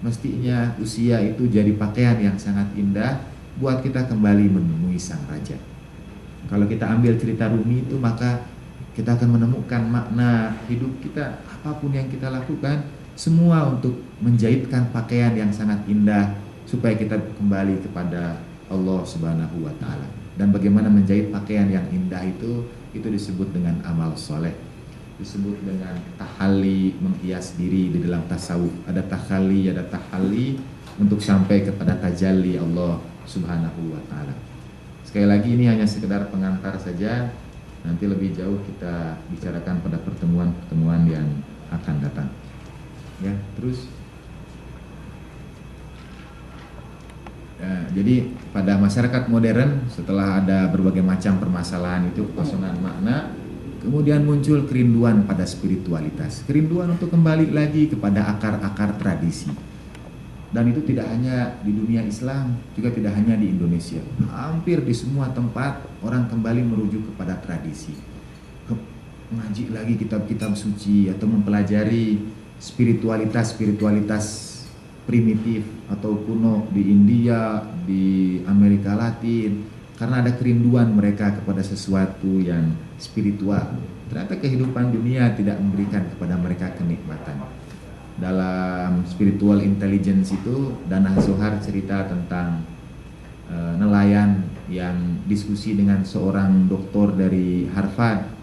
Mestinya usia itu jadi pakaian yang sangat indah buat kita kembali menemui sang raja. Kalau kita ambil cerita Rumi itu, maka kita akan menemukan makna hidup kita. Apapun yang kita lakukan, semua untuk menjahitkan pakaian yang sangat indah supaya kita kembali kepada Allah Subhanahu wa Ta'ala. Dan bagaimana menjahit pakaian yang indah itu disebut dengan amal soleh. Disebut dengan tahalli, menghias diri di dalam tasawuf. Ada tahalli untuk sampai kepada tajalli Allah Subhanahu wa Ta'ala. Sekali lagi, ini hanya sekedar pengantar saja. Nanti lebih jauh kita bicarakan pada pertemuan-pertemuan yang akan datang. Ya, terus jadi pada masyarakat modern, setelah ada berbagai macam permasalahan itu, kekosongan makna, kemudian muncul kerinduan pada spiritualitas, kerinduan untuk kembali lagi kepada akar-akar tradisi. Dan itu tidak hanya di dunia Islam, juga tidak hanya di Indonesia. Hampir di semua tempat orang kembali merujuk kepada tradisi. Mengaji lagi kitab-kitab suci atau mempelajari spiritualitas primitif atau kuno di India, di Amerika Latin, karena ada kerinduan mereka kepada sesuatu yang spiritual. Ternyata kehidupan dunia tidak memberikan kepada mereka kenikmatan. Dalam spiritual intelligence itu, Danah Zohar cerita tentang nelayan yang diskusi dengan seorang doktor dari Harvard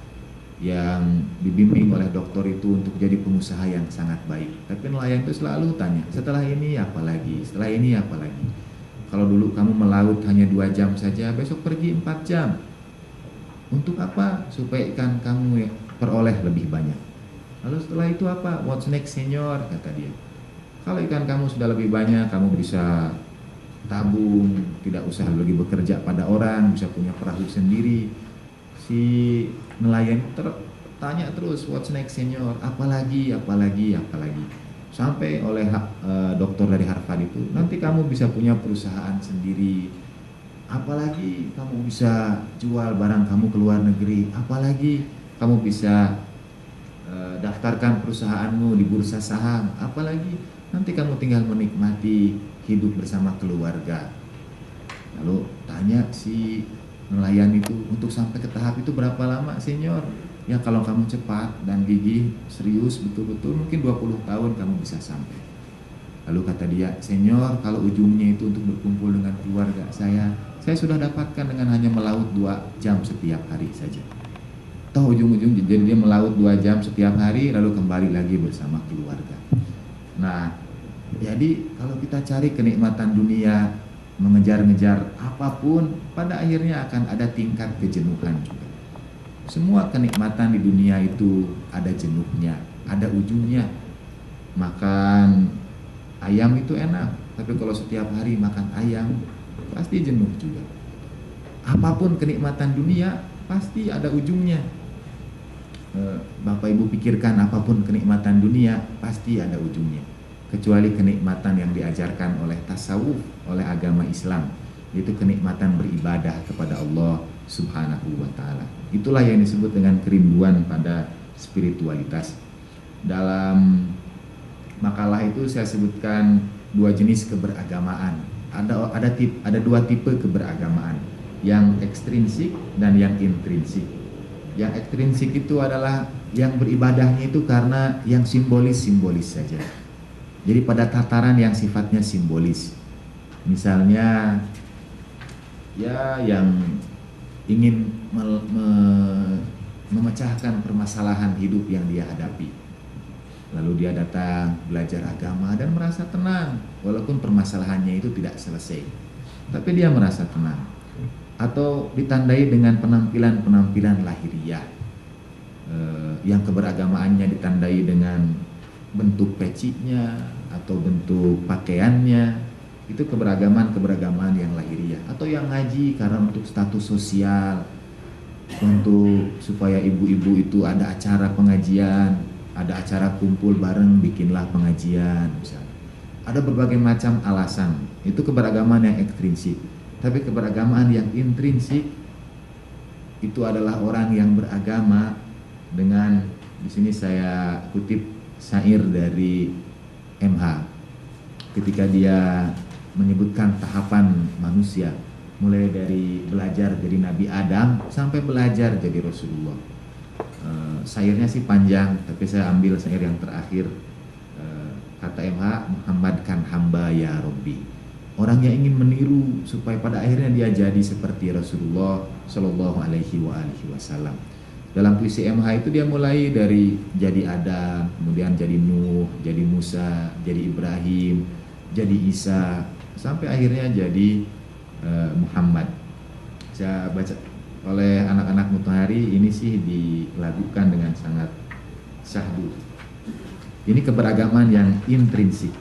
yang dibimbing oleh dokter itu untuk jadi pengusaha yang sangat baik. Tapi nelayan itu selalu tanya, setelah ini apa lagi? Setelah ini apa lagi? Kalau dulu kamu melaut hanya 2 jam saja, besok pergi 4 jam. Untuk apa? Supaya ikan kamu peroleh lebih banyak. Lalu setelah itu apa? What's next, senior? Kata dia. Kalau ikan kamu sudah lebih banyak, kamu bisa tabung, tidak usah lagi bekerja pada orang, bisa punya perahu sendiri. Si nelayan tanya terus, what's next, senior? Apalagi? Sampai oleh dokter dari Harvard itu, nanti kamu bisa punya perusahaan sendiri. Apalagi kamu bisa jual barang kamu ke luar negeri. Apalagi kamu bisa daftarkan perusahaanmu di bursa saham. Apalagi nanti kamu tinggal menikmati hidup bersama keluarga. Lalu tanya si nelayan itu, untuk sampai ke tahap itu berapa lama, senior? Ya kalau kamu cepat dan gigih, serius betul-betul, mungkin 20 tahun kamu bisa sampai. Lalu kata dia, senior, kalau ujungnya itu untuk berkumpul dengan keluarga saya sudah dapatkan dengan hanya melaut 2 jam setiap hari saja. Toh ujung-ujung jadi dia melaut 2 jam setiap hari, lalu kembali lagi bersama keluarga. Nah, jadi kalau kita cari kenikmatan dunia, mengejar-ngejar apapun, pada akhirnya akan ada tingkat kejenuhan juga. Semua kenikmatan di dunia itu ada jenuhnya, ada ujungnya. Makan ayam itu enak, tapi kalau setiap hari makan ayam, pasti jenuh juga. Apapun kenikmatan dunia, pasti ada ujungnya. Bapak Ibu pikirkan, apapun kenikmatan dunia, pasti ada ujungnya. Kecuali kenikmatan yang diajarkan oleh tasawuf, oleh agama Islam. yaitu kenikmatan beribadah kepada Allah Subhanahu wa Ta'ala. Itulah yang disebut dengan kerinduan pada spiritualitas. Dalam makalah itu saya sebutkan dua jenis keberagamaan. Ada dua tipe keberagamaan, yang ekstrinsik dan yang intrinsik. Yang ekstrinsik itu adalah yang beribadahnya itu karena yang simbolis-simbolis saja. Jadi pada tataran yang sifatnya simbolis. Misalnya ya yang ingin memecahkan permasalahan hidup yang dia hadapi. Lalu dia datang belajar agama dan merasa tenang walaupun permasalahannya itu tidak selesai. Tapi dia merasa tenang. Atau ditandai dengan penampilan-penampilan lahiriah yang keberagamaannya ditandai dengan bentuk pecinya atau bentuk pakaiannya. Itu keberagaman yang lahiriah. Atau yang ngaji karena untuk status sosial, untuk supaya ibu-ibu itu ada acara pengajian, ada acara kumpul bareng, bikinlah pengajian misalnya. Ada berbagai macam alasan. Itu keberagaman yang ekstrinsik. Tapi keberagaman yang intrinsik itu adalah orang yang beragama dengan, di sini saya kutip syair dari MH ketika dia menyebutkan tahapan manusia, mulai dari belajar jadi Nabi Adam sampai belajar jadi Rasulullah. Syairnya sih panjang, tapi saya ambil syair yang terakhir. Kata MH, Muhammadkan hamba ya Rabbi. Orang yang ingin meniru supaya pada akhirnya dia jadi seperti Rasulullah Shallallahu Alaihi Wasallam. Dalam puisi MH itu dia mulai dari jadi Adam, kemudian jadi Nuh, jadi Musa, jadi Ibrahim, jadi Isa, sampai akhirnya jadi Muhammad. Saya baca oleh anak-anak Mutahari ini sih dilakukan dengan sangat syahdu. Ini keberagaman yang intrinsik.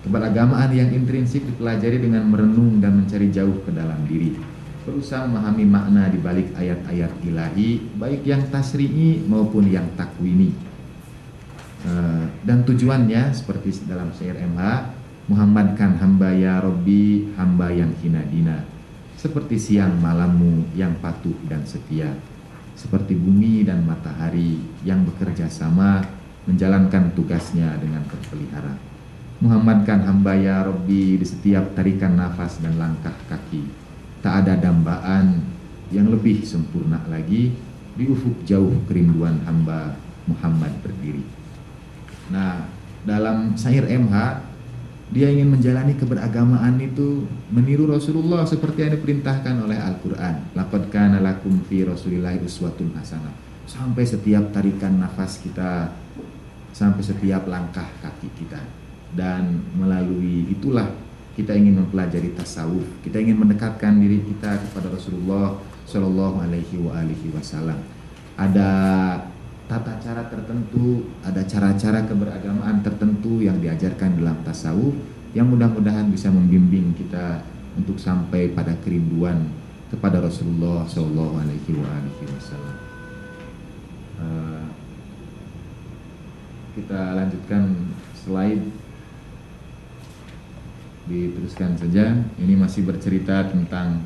Keberagaman yang intrinsik dipelajari dengan merenung dan mencari jauh ke dalam diri, berusaha memahami makna di balik ayat-ayat ilahi, baik yang tasri'i maupun yang takwini. Dan tujuannya seperti dalam syair MH, Muhammadkan hamba ya Rabbi, hamba yang hina dina, seperti siang malammu yang patuh dan setia, seperti bumi dan matahari yang bekerja sama menjalankan tugasnya dengan terpelihara. Muhammadkan hamba ya Rabbi di setiap tarikan nafas dan langkah kaki. Tak ada dambaan yang lebih sempurna lagi di ufuk jauh kerinduan hamba Muhammad berdiri. Nah, dalam syair MH dia ingin menjalani keberagamaan itu meniru Rasulullah seperti yang diperintahkan oleh Al-Quran. Laqad kana lakum fi Rasulillahi uswatun hasanah. Sampai setiap tarikan nafas kita, sampai setiap langkah kaki kita. Dan melalui itulah kita ingin mempelajari tasawuf. Kita ingin mendekatkan diri kita kepada Rasulullah Shallallahu Alaihi Wasallam. Ada tata cara tertentu, ada cara-cara keberagamaan tertentu yang diajarkan dalam tasawuf yang mudah-mudahan bisa membimbing kita untuk sampai pada kerinduan kepada Rasulullah Shallallahu Alaihi Wasallam. Kita lanjutkan slide, diteruskan saja. Ini masih bercerita tentang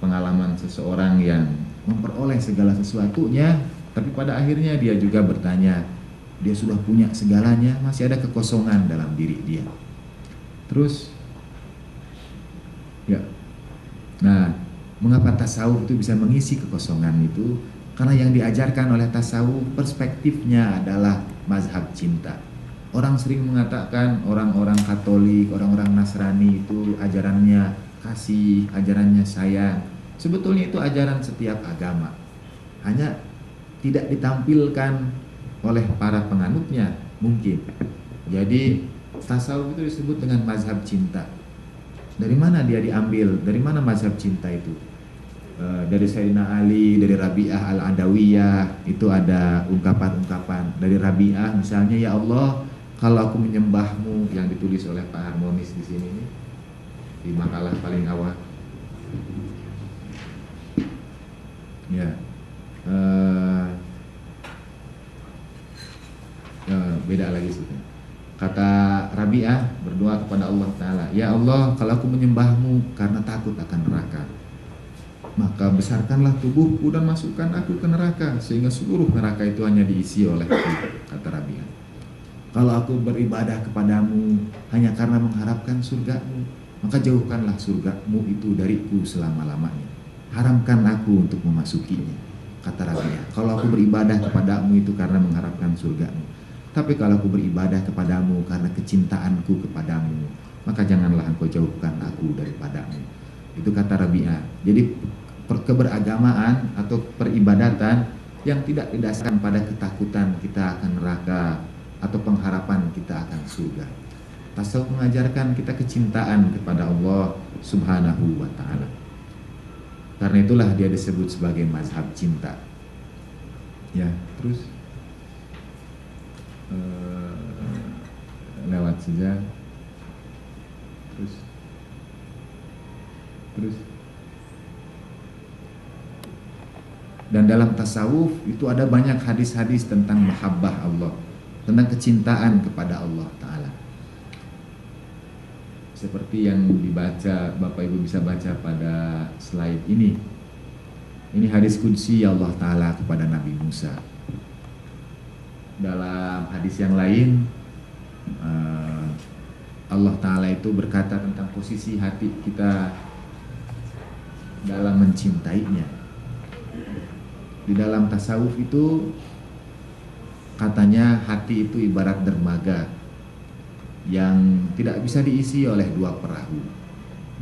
pengalaman seseorang yang memperoleh segala sesuatunya, tapi pada akhirnya dia juga bertanya, dia sudah punya segalanya, masih ada kekosongan dalam diri dia. Terus ya, nah, mengapa tasawuf itu bisa mengisi kekosongan itu? Karena yang diajarkan oleh tasawuf perspektifnya adalah mazhab cinta. Orang sering mengatakan orang-orang Katolik, orang-orang Nasrani itu ajarannya kasih, ajarannya sayang. Sebetulnya itu ajaran setiap agama, hanya tidak ditampilkan oleh para penganutnya mungkin. Jadi tasawuf itu disebut dengan mazhab cinta. Dari mana dia diambil? Dari mana mazhab cinta itu? Dari Sayyidina Ali, dari Rabi'ah Al-Adawiyah, itu ada ungkapan-ungkapan. Dari Rabi'ah misalnya, ya Allah, kalau aku menyembahmu, yang ditulis oleh Pak Harmonis di sini nih, di makalah paling awal. Ya, beda lagi sih. Kata Rabi'ah berdoa kepada Allah Ta'ala, ya Allah, kalau aku menyembahmu karena takut akan neraka, maka besarkanlah tubuhku dan masukkan aku ke neraka, sehingga seluruh neraka itu hanya diisi olehku, kata Rabi'ah. Kalau aku beribadah kepadamu hanya karena mengharapkan surgamu, maka jauhkanlah surgamu itu dariku selama-lamanya. Haramkan aku untuk memasukinya, kata Rabi'ah. Kalau aku beribadah kepadamu itu karena mengharapkan surgamu, tapi kalau aku beribadah kepadamu karena kecintaanku kepadamu, maka janganlah engkau jauhkan aku daripadamu. Itu kata Rabi'ah. Jadi keberagamaan atau peribadatan yang tidak didasarkan pada ketakutan kita akan neraka atau pengharapan kita akan surga. Tasawuf mengajarkan kita kecintaan kepada Allah Subhanahu wa Ta'ala. Karena itulah dia disebut sebagai mazhab cinta. Ya, terus lewat saja. Terus dan dalam tasawuf itu ada banyak hadis-hadis tentang mahabbah Allah, tentang kecintaan kepada Allah Ta'ala. Seperti yang dibaca, Bapak Ibu bisa baca pada slide ini. Ini hadis qudsi Allah Ta'ala kepada Nabi Musa. Dalam hadis yang lain, Allah Ta'ala itu berkata tentang posisi hati kita dalam mencintainya. Di dalam tasawuf itu katanya hati itu ibarat dermaga yang tidak bisa diisi oleh dua perahu.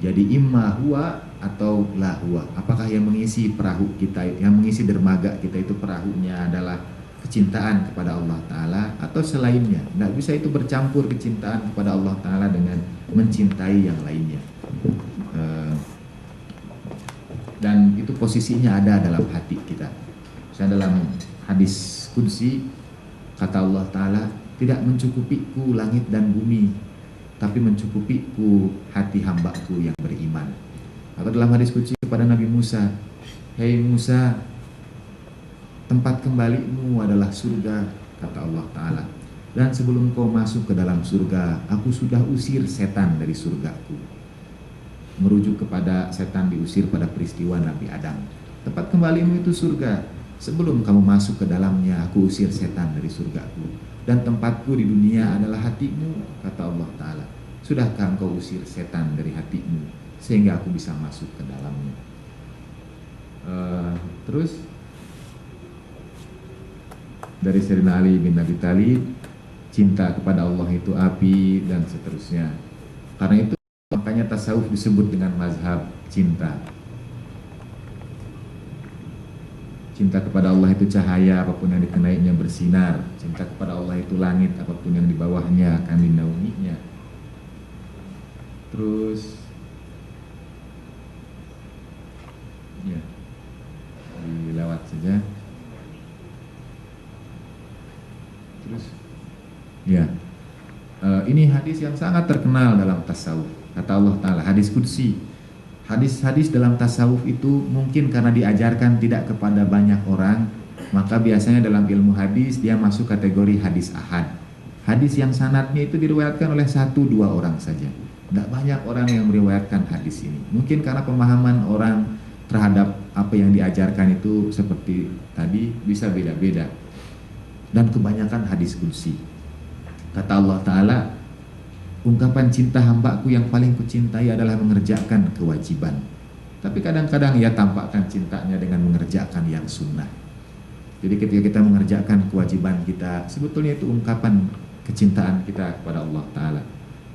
Jadi imma huwa atau la huwa. Apakah yang mengisi perahu kita, yang mengisi dermaga kita itu perahunya adalah kecintaan kepada Allah Ta'ala atau selainnya. Tidak bisa itu bercampur kecintaan kepada Allah Ta'ala dengan mencintai yang lainnya. Dan itu posisinya ada dalam hati kita. Misalnya dalam hadis qudsi kata Allah Ta'ala, tidak mencukupiku langit dan bumi, tapi mencukupiku hati hambaku yang beriman. Atau dalam hadis qudsi kepada Nabi Musa, hei Musa, tempat kembalimu adalah surga, kata Allah Ta'ala. Dan sebelum kau masuk ke dalam surga, aku sudah usir setan dari surgaku. Merujuk kepada setan diusir pada peristiwa Nabi Adam. Tempat kembalimu itu surga. Sebelum kamu masuk ke dalamnya, aku usir setan dari surgaku. Dan tempatku di dunia adalah hatimu, kata Allah Ta'ala. Sudahkah engkau usir setan dari hatimu sehingga aku bisa masuk ke dalamnya? Terus dari Sayyidina Ali bin Abi Thalib, cinta kepada Allah itu api, dan seterusnya. Karena itu makanya tasawuf disebut dengan mazhab cinta. Cinta kepada Allah itu cahaya, apapun yang dikenainya bersinar. Cinta kepada Allah itu langit, apapun yang di bawahnya akan dinaunginya. Terus ya, dilewat saja. Terus ya, ini hadis yang sangat terkenal dalam tasawuf. Kata Allah Ta'ala, hadis qudsi. Hadis-hadis dalam tasawuf itu mungkin karena diajarkan tidak kepada banyak orang, maka biasanya dalam ilmu hadis dia masuk kategori hadis ahad. Hadis yang sanadnya itu diriwayatkan oleh 1-2 orang saja. Tidak banyak orang yang meriwayatkan hadis ini. Mungkin karena pemahaman orang terhadap apa yang diajarkan itu seperti tadi bisa beda-beda. Dan kebanyakan hadis qudsi. Kata Allah Ta'ala, ungkapan cinta hambaku yang paling kucintai adalah mengerjakan kewajiban. Tapi kadang-kadang ia tampakkan cintanya dengan mengerjakan yang sunnah. Jadi ketika kita mengerjakan kewajiban kita, sebetulnya itu ungkapan kecintaan kita kepada Allah Ta'ala.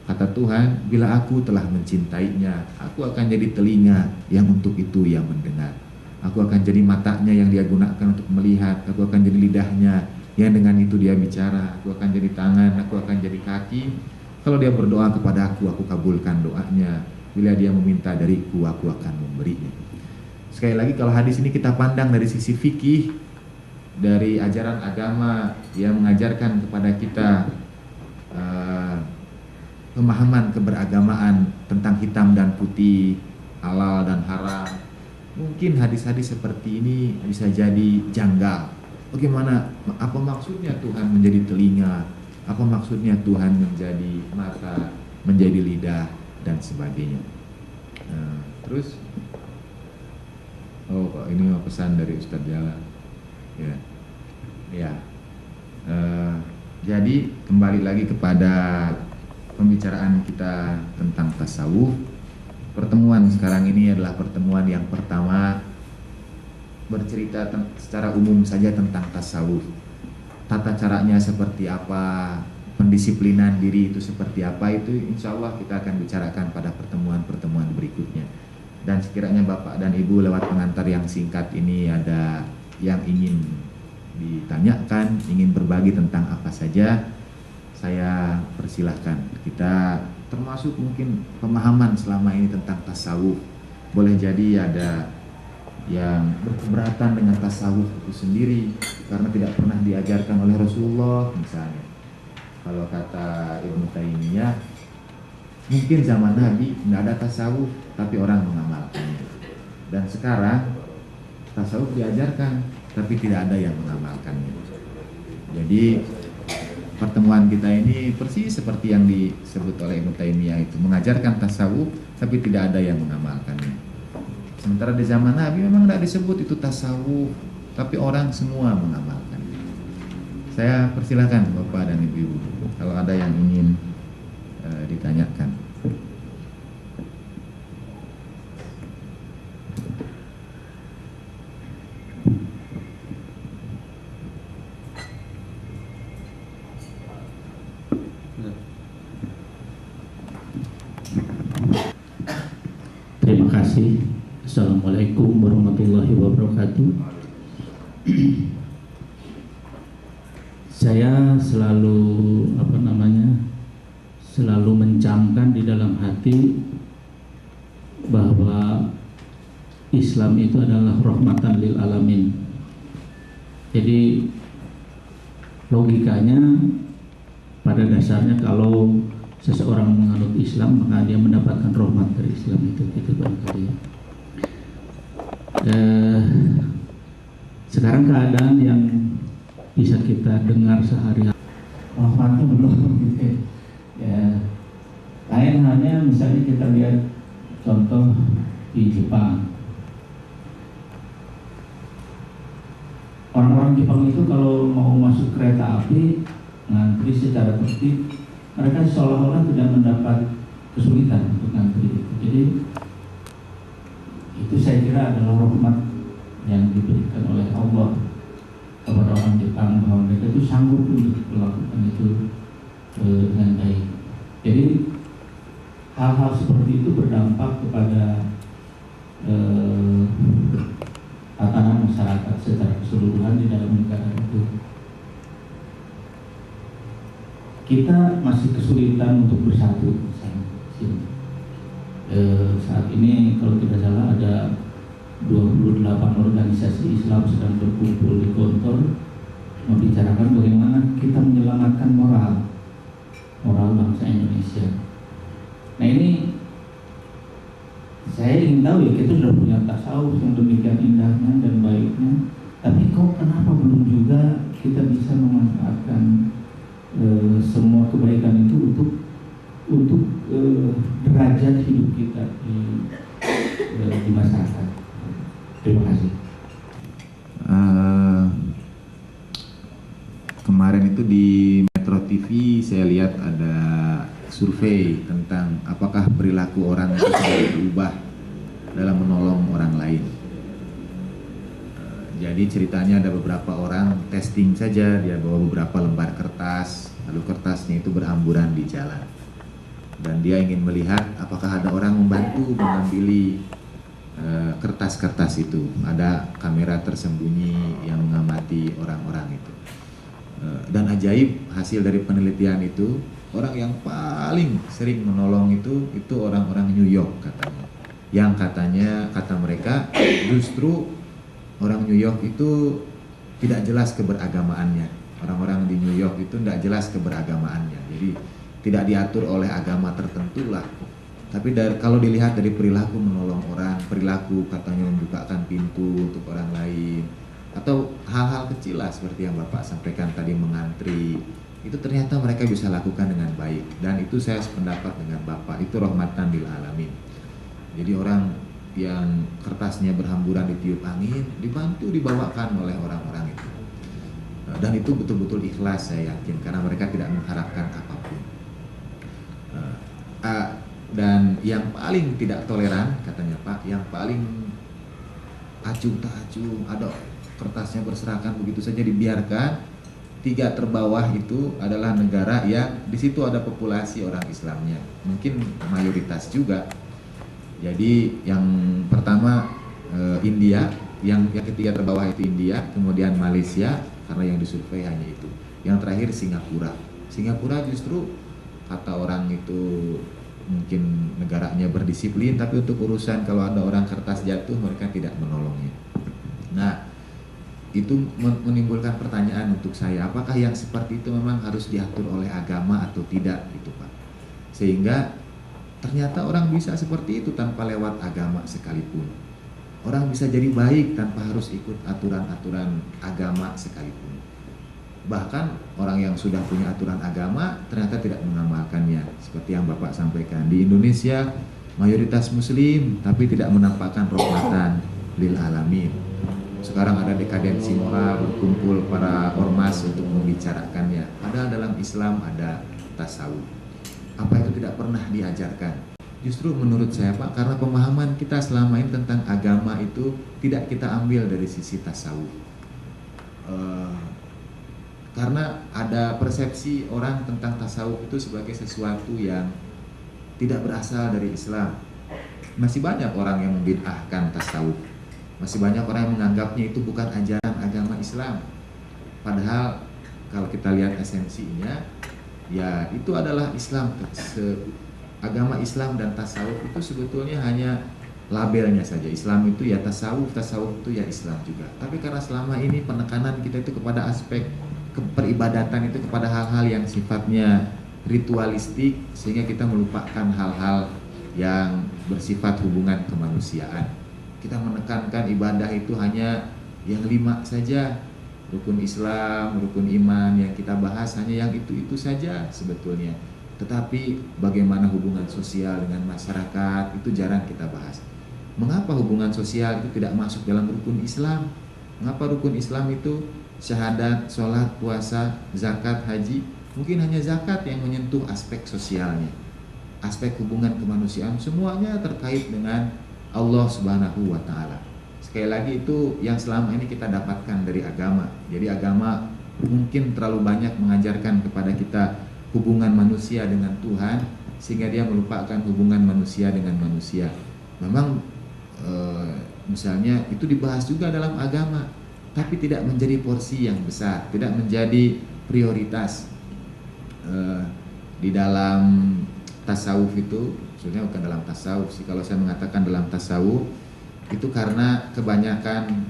Kata Tuhan, bila aku telah mencintainya, aku akan jadi telinga yang untuk itu ia mendengar. Aku akan jadi matanya yang dia gunakan untuk melihat. Aku akan jadi lidahnya yang dengan itu dia bicara. Aku akan jadi tangan, aku akan jadi kaki. Kalau dia berdoa kepada aku kabulkan doanya. Bila dia meminta dariku, aku akan memberinya. Sekali lagi, kalau hadis ini kita pandang dari sisi fikih, dari ajaran agama yang mengajarkan kepada kita pemahaman keberagamaan tentang hitam dan putih, halal dan haram, mungkin hadis-hadis seperti ini bisa jadi janggal. Bagaimana, apa maksudnya Tuhan menjadi telinga Apa maksudnya Tuhan menjadi mata, menjadi lidah, dan sebagainya. Terus, oh ini pesan dari Ustadz Jala. Ya. Jadi kembali lagi kepada pembicaraan kita tentang tasawuf. Pertemuan sekarang ini adalah pertemuan yang pertama bercerita secara umum saja tentang tasawuf. Tata caranya seperti apa, pendisiplinan diri itu seperti apa, itu insya Allah kita akan bicarakan pada pertemuan-pertemuan berikutnya. Dan sekiranya Bapak dan Ibu lewat pengantar yang singkat ini ada yang ingin ditanyakan, ingin berbagi tentang apa saja, saya persilahkan. Kita termasuk mungkin pemahaman selama ini tentang tasawuf. Boleh jadi ada yang berkeberatan dengan tasawuf itu sendiri karena tidak pernah diajarkan oleh Rasulullah misalnya. Kalau kata Ibnu Taimiyah, mungkin zaman Nabi tidak ada tasawuf tapi orang mengamalkannya. Dan sekarang tasawuf diajarkan tapi tidak ada yang mengamalkannya. Jadi pertemuan kita ini persis seperti yang disebut oleh Ibnu Taimiyah, itu mengajarkan tasawuf tapi tidak ada yang mengamalkannya. Sementara di zaman Nabi memang tidak disebut itu tasawuf, tapi orang semua mengamalkannya. Saya persilakan Bapak dan Ibu kalau ada yang ingin ditanyakan. Terima kasih. Assalamualaikum warahmatullahi wabarakatuh. Saya selalu selalu mencamkan di dalam hati bahwa Islam itu adalah rahmatan lil alamin. Jadi logikanya pada dasarnya kalau seseorang menganut Islam maka dia mendapatkan rahmat dari Islam itu barangkali. Sekarang keadaan yang bisa kita dengar sehari-hari rahmatnya belum gitu ya. Lain halnya misalnya kita lihat contoh di Jepang. Orang-orang Jepang itu kalau mau masuk kereta api ngantri secara tertib, mereka seolah-olah tidak mendapat kesulitan untuk ngantri. Jadi itu saya kira adalah rahmat yang diberikan oleh Allah kepada orang Jepang, bahwa mereka itu sanggup untuk melakukan itu dengan baik. Jadi hal-hal seperti itu berdampak kepada tatanan masyarakat secara keseluruhan di dalam negara itu. Kita masih kesulitan untuk bersatu misalnya. Saat ini kalau tidak salah ada 28 organisasi Islam sedang berkumpul di Gontor membicarakan bagaimana kita menyelamatkan moral bangsa Indonesia. Nah ini saya ingin tahu ya, kita sudah punya tasawuf yang demikian indahnya dan baiknya, tapi kok kenapa belum juga kita bisa memanfaatkan semua kebaikan itu untuk derajat hidup kita di masyarakat. Terima kasih. Kemarin itu di Metro TV saya lihat ada survei tentang apakah perilaku orang itu sudah berubah dalam menolong orang lain. Jadi ceritanya ada beberapa orang testing saja, dia bawa beberapa lembar kertas, lalu kertasnya itu beramburan di jalan. Dan dia ingin melihat apakah ada orang membantu mengambil kertas-kertas itu. Ada kamera tersembunyi yang mengamati orang-orang itu. Dan ajaib hasil dari penelitian itu, orang yang paling sering menolong itu orang-orang New York katanya. Yang katanya, kata mereka, justru orang New York itu tidak jelas keberagamaannya. Orang-orang di New York itu tidak jelas keberagamaannya. Jadi tidak diatur oleh agama tertentu lah. Tapi kalau dilihat dari perilaku menolong orang, perilaku katanya membukakan pintu untuk orang lain, atau hal-hal kecil lah seperti yang Bapak sampaikan tadi, mengantri, itu ternyata mereka bisa lakukan dengan baik, dan itu saya sependapat dengan Bapak, itu rahmatan lil alamin. Jadi orang yang kertasnya berhamburan ditiup angin dibantu dibawakan oleh orang-orang itu, dan itu betul-betul ikhlas saya yakin, karena mereka tidak mengharapkan apapun. Dan yang paling tidak toleran katanya Pak, yang paling acung tak acung, ada kertasnya berserakan begitu saja dibiarkan. 3 terbawah itu adalah negara yang di situ ada populasi orang Islamnya, mungkin mayoritas juga. Jadi yang pertama India, yang ketiga terbawah itu India, kemudian Malaysia karena yang disurvei hanya itu. Yang terakhir Singapura. Singapura justru kata orang itu mungkin negaranya berdisiplin, tapi untuk urusan kalau ada orang kertas jatuh mereka tidak menolongnya. Nah, itu menimbulkan pertanyaan untuk saya, apakah yang seperti itu memang harus diatur oleh agama atau tidak gitu Pak, sehingga ternyata orang bisa seperti itu tanpa lewat agama sekalipun. Orang bisa jadi baik tanpa harus ikut aturan-aturan agama sekalipun. Bahkan orang yang sudah punya aturan agama ternyata tidak mengamalkannya, seperti yang Bapak sampaikan. Di Indonesia mayoritas muslim tapi tidak menampakkan rahmatan lil alamin. Sekarang ada dekadensi moral, berkumpul para ormas untuk membicarakannya. Padahal dalam Islam ada tasawuf. Apa itu tidak pernah diajarkan? Justru menurut saya Pak, karena pemahaman kita selama ini tentang agama itu tidak kita ambil dari sisi tasawuf. Karena ada persepsi orang tentang tasawuf itu sebagai sesuatu yang tidak berasal dari Islam. Masih banyak orang yang membid'ahkan tasawuf. Masih banyak orang yang menganggapnya itu bukan ajaran agama Islam. Padahal kalau kita lihat esensinya, ya itu adalah Islam. Agama Islam dan tasawuf itu sebetulnya hanya labelnya saja. Islam itu ya tasawuf, tasawuf itu ya Islam juga. Tapi karena selama ini penekanan kita itu kepada aspek peribadatan itu kepada hal-hal yang sifatnya ritualistik, sehingga kita melupakan hal-hal yang bersifat hubungan kemanusiaan. Kita menekankan ibadah itu hanya yang 5 saja, rukun Islam, rukun iman, yang kita bahas hanya yang itu-itu saja sebetulnya. Tetapi bagaimana hubungan sosial dengan masyarakat itu jarang kita bahas. Mengapa hubungan sosial itu tidak masuk dalam rukun Islam? Mengapa rukun Islam itu syahadat, sholat, puasa, zakat, haji? Mungkin hanya zakat yang menyentuh aspek sosialnya. Aspek hubungan kemanusiaan semuanya terkait dengan Allah Subhanahu wa Ta'ala. Sekali lagi itu yang selama ini kita dapatkan dari agama. Jadi agama mungkin terlalu banyak mengajarkan kepada kita hubungan manusia dengan Tuhan, sehingga dia melupakan hubungan manusia dengan manusia. Memang misalnya itu dibahas juga dalam agama, tapi tidak menjadi porsi yang besar, tidak menjadi prioritas. Di dalam tasawuf itu, sebenarnya bukan dalam tasawuf sih, kalau saya mengatakan dalam tasawuf itu karena kebanyakan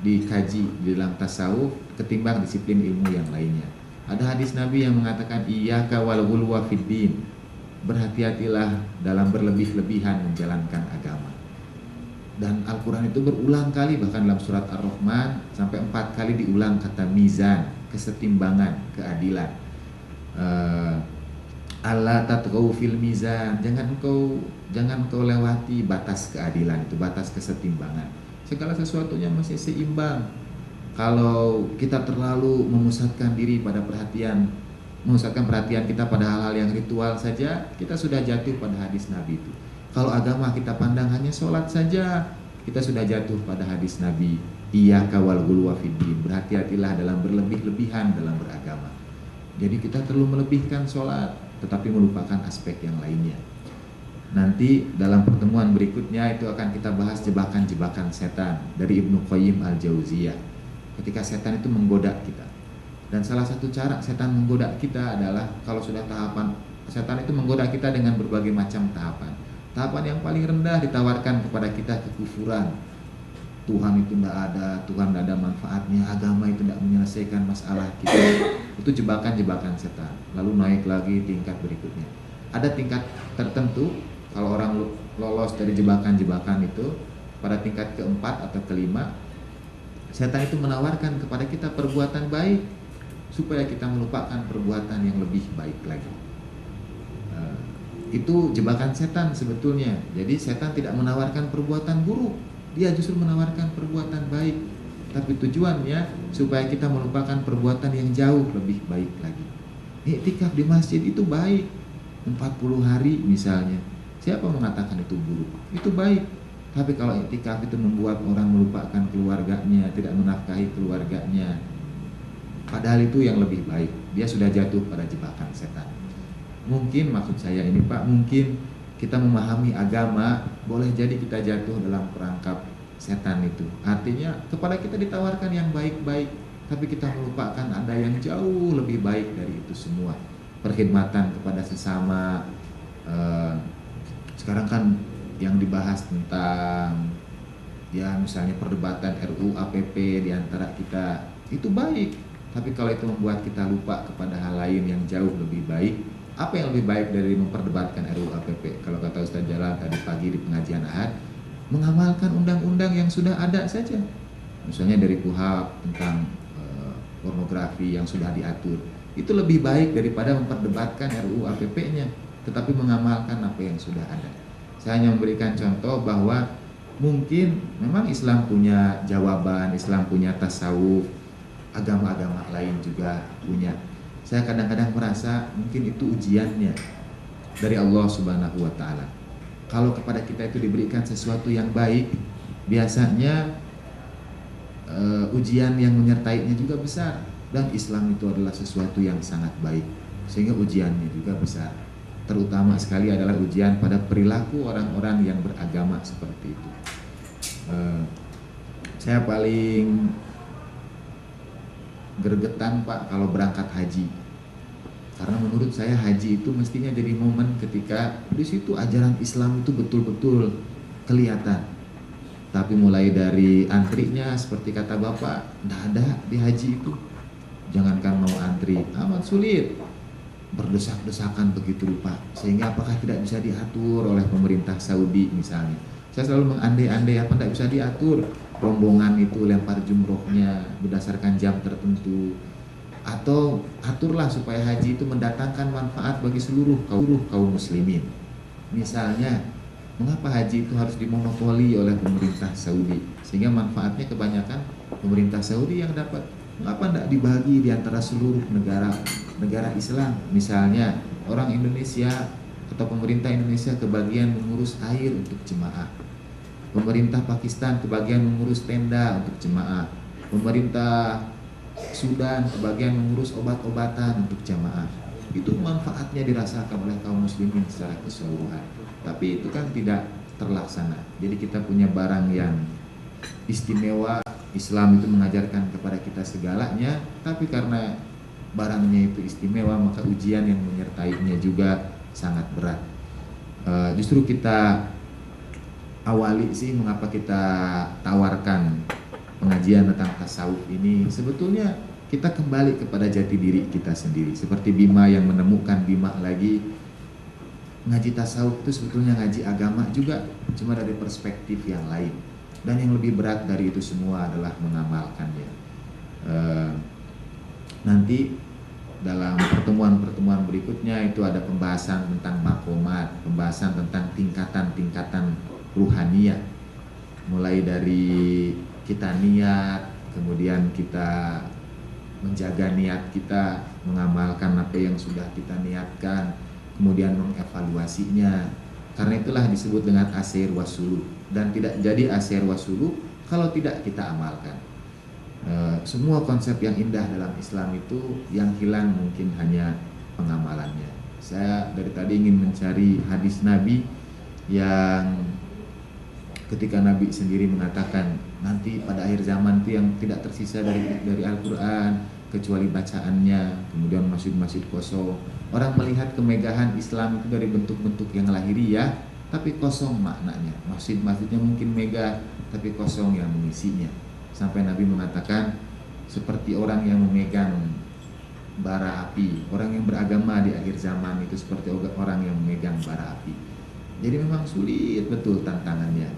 dikaji di dalam tasawuf ketimbang disiplin ilmu yang lainnya. Ada hadis Nabi yang mengatakan iyyaka wal ghulwa fid din, berhati-hatilah dalam berlebih-lebihan menjalankan agama. Dan Al-Quran itu berulang kali, bahkan dalam surat Ar-Rahman sampai 4 kali diulang kata mizan, kesetimbangan, keadilan. Allah tatghaw fil mizan, jangan kau lewati batas keadilan itu, batas kesetimbangan. Segala sesuatunya masih seimbang. Kalau kita terlalu memusatkan diri pada memusatkan perhatian kita pada hal-hal yang ritual saja, kita sudah jatuh pada hadis Nabi itu. Kalau agama kita pandang hanya sholat saja, kita sudah jatuh pada hadis Nabi, iyyaka wal ghulwa fid din, berhati-hatilah dalam berlebih-lebihan dalam beragama. Jadi kita terlalu melebihkan sholat, tetapi melupakan aspek yang lainnya. Nanti dalam pertemuan berikutnya itu akan kita bahas jebakan-jebakan setan dari Ibnu Qayyim al-Jauziyah. Ketika setan itu menggoda kita, dan salah satu cara setan menggoda kita adalah kalau sudah tahapan, setan itu menggoda kita dengan berbagai macam tahapan. Tahapan yang paling rendah ditawarkan kepada kita kekufuran. Tuhan itu tidak ada, Tuhan tidak ada manfaatnya, agama itu tidak menyelesaikan masalah kita. Itu jebakan-jebakan setan. Lalu naik lagi tingkat berikutnya. Ada tingkat tertentu, kalau orang lolos dari jebakan-jebakan itu, pada tingkat keempat atau kelima, setan itu menawarkan kepada kita perbuatan baik. supaya kita melupakan perbuatan yang lebih baik lagi. Itu jebakan setan sebetulnya. Jadi setan tidak menawarkan perbuatan buruk, dia justru menawarkan perbuatan baik. Tapi tujuannya supaya kita melupakan perbuatan yang jauh lebih baik lagi. Iktikaf di masjid itu baik, 40 hari misalnya. Siapa mengatakan itu buruk? Itu baik. Tapi kalau iktikaf itu membuat orang melupakan keluarganya, tidak menafkahi keluarganya, padahal itu yang lebih baik, dia sudah jatuh pada jebakan setan. Mungkin maksud saya ini Pak, mungkin kita memahami agama, boleh jadi kita jatuh dalam perangkap setan itu. Artinya kepada kita ditawarkan yang baik-baik, tapi kita melupakan ada yang jauh lebih baik dari itu semua. Perkhidmatan kepada sesama. Sekarang kan yang dibahas tentang ya misalnya perdebatan RUU APP di antara kita, itu baik. Tapi kalau itu membuat kita lupa kepada hal lain yang jauh lebih baik, apa yang lebih baik dari memperdebatkan RUU APP? Kalau kata Ustaz Jalal tadi pagi di pengajian Ahad, mengamalkan undang-undang yang sudah ada saja. Misalnya dari KUHP tentang pornografi yang sudah diatur, itu lebih baik daripada memperdebatkan RUU APP-nya, tetapi mengamalkan apa yang sudah ada. Saya hanya memberikan contoh bahwa mungkin memang Islam punya jawaban, Islam punya tasawuf, agama-agama lain juga punya. Saya kadang-kadang merasa mungkin itu ujiannya dari Allah Subhanahu wa Ta'ala. Kalau kepada kita itu diberikan sesuatu yang baik, biasanya ujian yang menyertainya juga besar. Dan Islam itu adalah sesuatu yang sangat baik, sehingga ujiannya juga besar. Terutama sekali adalah ujian pada perilaku orang-orang yang beragama seperti itu. Saya paling gergetan Pak kalau berangkat haji, karena menurut saya haji itu mestinya jadi momen ketika di situ ajaran Islam itu betul-betul kelihatan. Tapi mulai dari antrinya, seperti kata Bapak, tidak ada di haji itu. Jangankan mau antri, amat sulit, berdesak-desakan begitu rupa, sehingga apakah tidak bisa diatur oleh pemerintah Saudi misalnya. Saya selalu mengandai-andai apa tidak bisa diatur, rombongan itu lempar jumrohnya berdasarkan jam tertentu, atau aturlah supaya haji itu mendatangkan manfaat bagi seluruh kaum muslimin. Misalnya, mengapa haji itu harus dimonopoli oleh pemerintah Saudi, sehingga manfaatnya kebanyakan pemerintah Saudi yang dapat? Mengapa tidak dibagi di antara seluruh negara Islam? Misalnya orang Indonesia atau pemerintah Indonesia kebagian mengurus air untuk jemaah, pemerintah Pakistan kebagian mengurus tenda untuk jemaah, pemerintah Sudan kebagian mengurus obat-obatan untuk jemaah. Itu manfaatnya dirasakan oleh kaum muslimin secara keseluruhan. Tapi itu kan tidak terlaksana. Jadi kita punya barang yang istimewa, Islam itu mengajarkan kepada kita segalanya, tapi karena barangnya itu istimewa, maka ujian yang menyertainya juga sangat berat. Justru kita awali sih mengapa kita tawarkan pengajian tentang tasawuf ini, sebetulnya kita kembali kepada jati diri kita sendiri. Seperti Bima yang menemukan Bima lagi, ngaji tasawuf itu sebetulnya ngaji agama juga, cuma dari perspektif yang lain. Dan yang lebih berat dari itu semua adalah mengamalkannya. Nanti dalam pertemuan-pertemuan berikutnya itu ada pembahasan tentang makomat, pembahasan tentang tingkatan-tingkatan ruhaniyah. Mulai dari kita niat, kemudian kita menjaga niat kita, mengamalkan apa yang sudah kita niatkan, kemudian mengevaluasinya. Karena itulah disebut dengan asir wasuluk. Dan tidak jadi asir wasuluk kalau tidak kita amalkan. Semua konsep yang indah dalam Islam itu yang hilang mungkin hanya pengamalannya. Saya dari tadi ingin mencari hadis Nabi yang ketika Nabi sendiri mengatakan nanti pada akhir zaman itu yang tidak tersisa dari Al-Quran kecuali bacaannya, kemudian masjid-masjid kosong. Orang melihat kemegahan Islam itu dari bentuk-bentuk yang lahiriah, tapi kosong maknanya. Masjid-masjidnya mungkin megah, tapi kosong yang mengisinya. Sampai Nabi mengatakan seperti orang yang memegang bara api. Orang yang beragama di akhir zaman itu seperti orang yang memegang bara api. Jadi memang sulit betul tantangannya,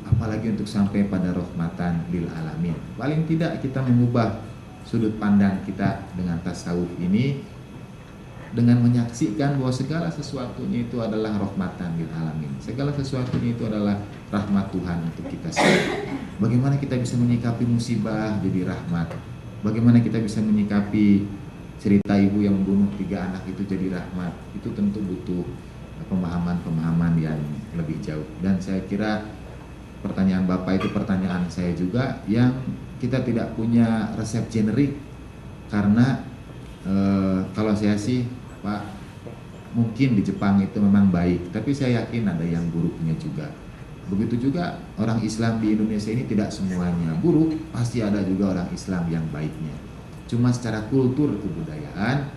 apalagi untuk sampai pada rahmatan lil alamin. Paling tidak kita mengubah sudut pandang kita dengan tasawuf ini dengan menyaksikan bahwa segala sesuatunya itu adalah rahmatan lil alamin. Segala sesuatunya itu adalah rahmat Tuhan untuk kita semua. Bagaimana kita bisa menyikapi musibah jadi rahmat? Bagaimana kita bisa menyikapi cerita ibu yang membunuh 3 anak itu jadi rahmat? Itu tentu butuh pemahaman-pemahaman yang lebih jauh. Dan saya kira pertanyaan Bapak itu pertanyaan saya juga, yang kita tidak punya resep generik. Karena kalau saya sih Pak, mungkin di Jepang itu memang baik, tapi saya yakin ada yang buruknya juga. Begitu juga orang Islam di Indonesia ini tidak semuanya buruk, pasti ada juga orang Islam yang baiknya. Cuma secara kultur kebudayaan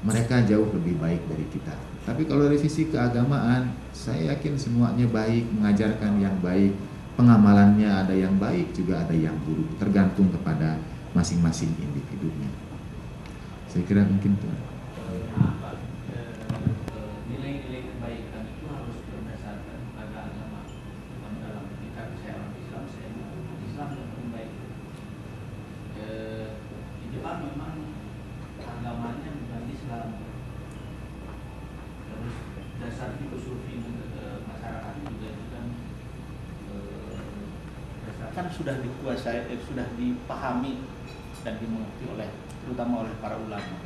mereka jauh lebih baik dari kita. Tapi kalau dari sisi keagamaan, saya yakin semuanya baik, mengajarkan yang baik, pengamalannya ada yang baik juga ada yang buruk, tergantung kepada masing-masing individunya. Saya kira mungkin itu. Nilai-nilai kebaikan itu harus berdasarkan pada agama. Dalam ketika saya orang Islam, saya Islam yang paling baik. Di Jepang memang agamanya bukan Islam. Terus dasar filosofi masyarakat juga itu kan berdasarkan sudah dikuasai, sudah dipahami dan dimengerti oleh terutama oleh para ulama.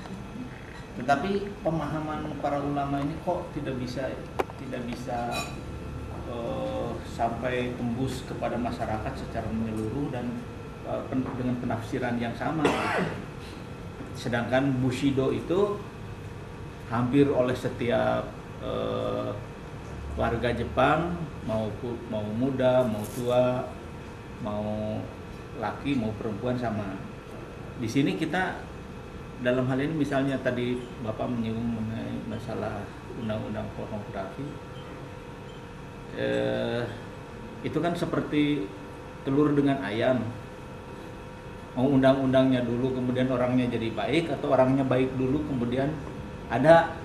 Tetapi pemahaman para ulama ini kok tidak bisa sampai tembus kepada masyarakat secara menyeluruh dan dengan penafsiran yang sama. Sedangkan Bushido itu hampir oleh setiap warga Jepang, mau muda, mau tua, mau laki, mau perempuan sama. Di sini kita dalam hal ini misalnya tadi Bapak menyinggung mengenai masalah undang-undang pornografi, itu kan seperti telur dengan ayam. Mau undang-undangnya dulu kemudian orangnya jadi baik, atau orangnya baik dulu kemudian ada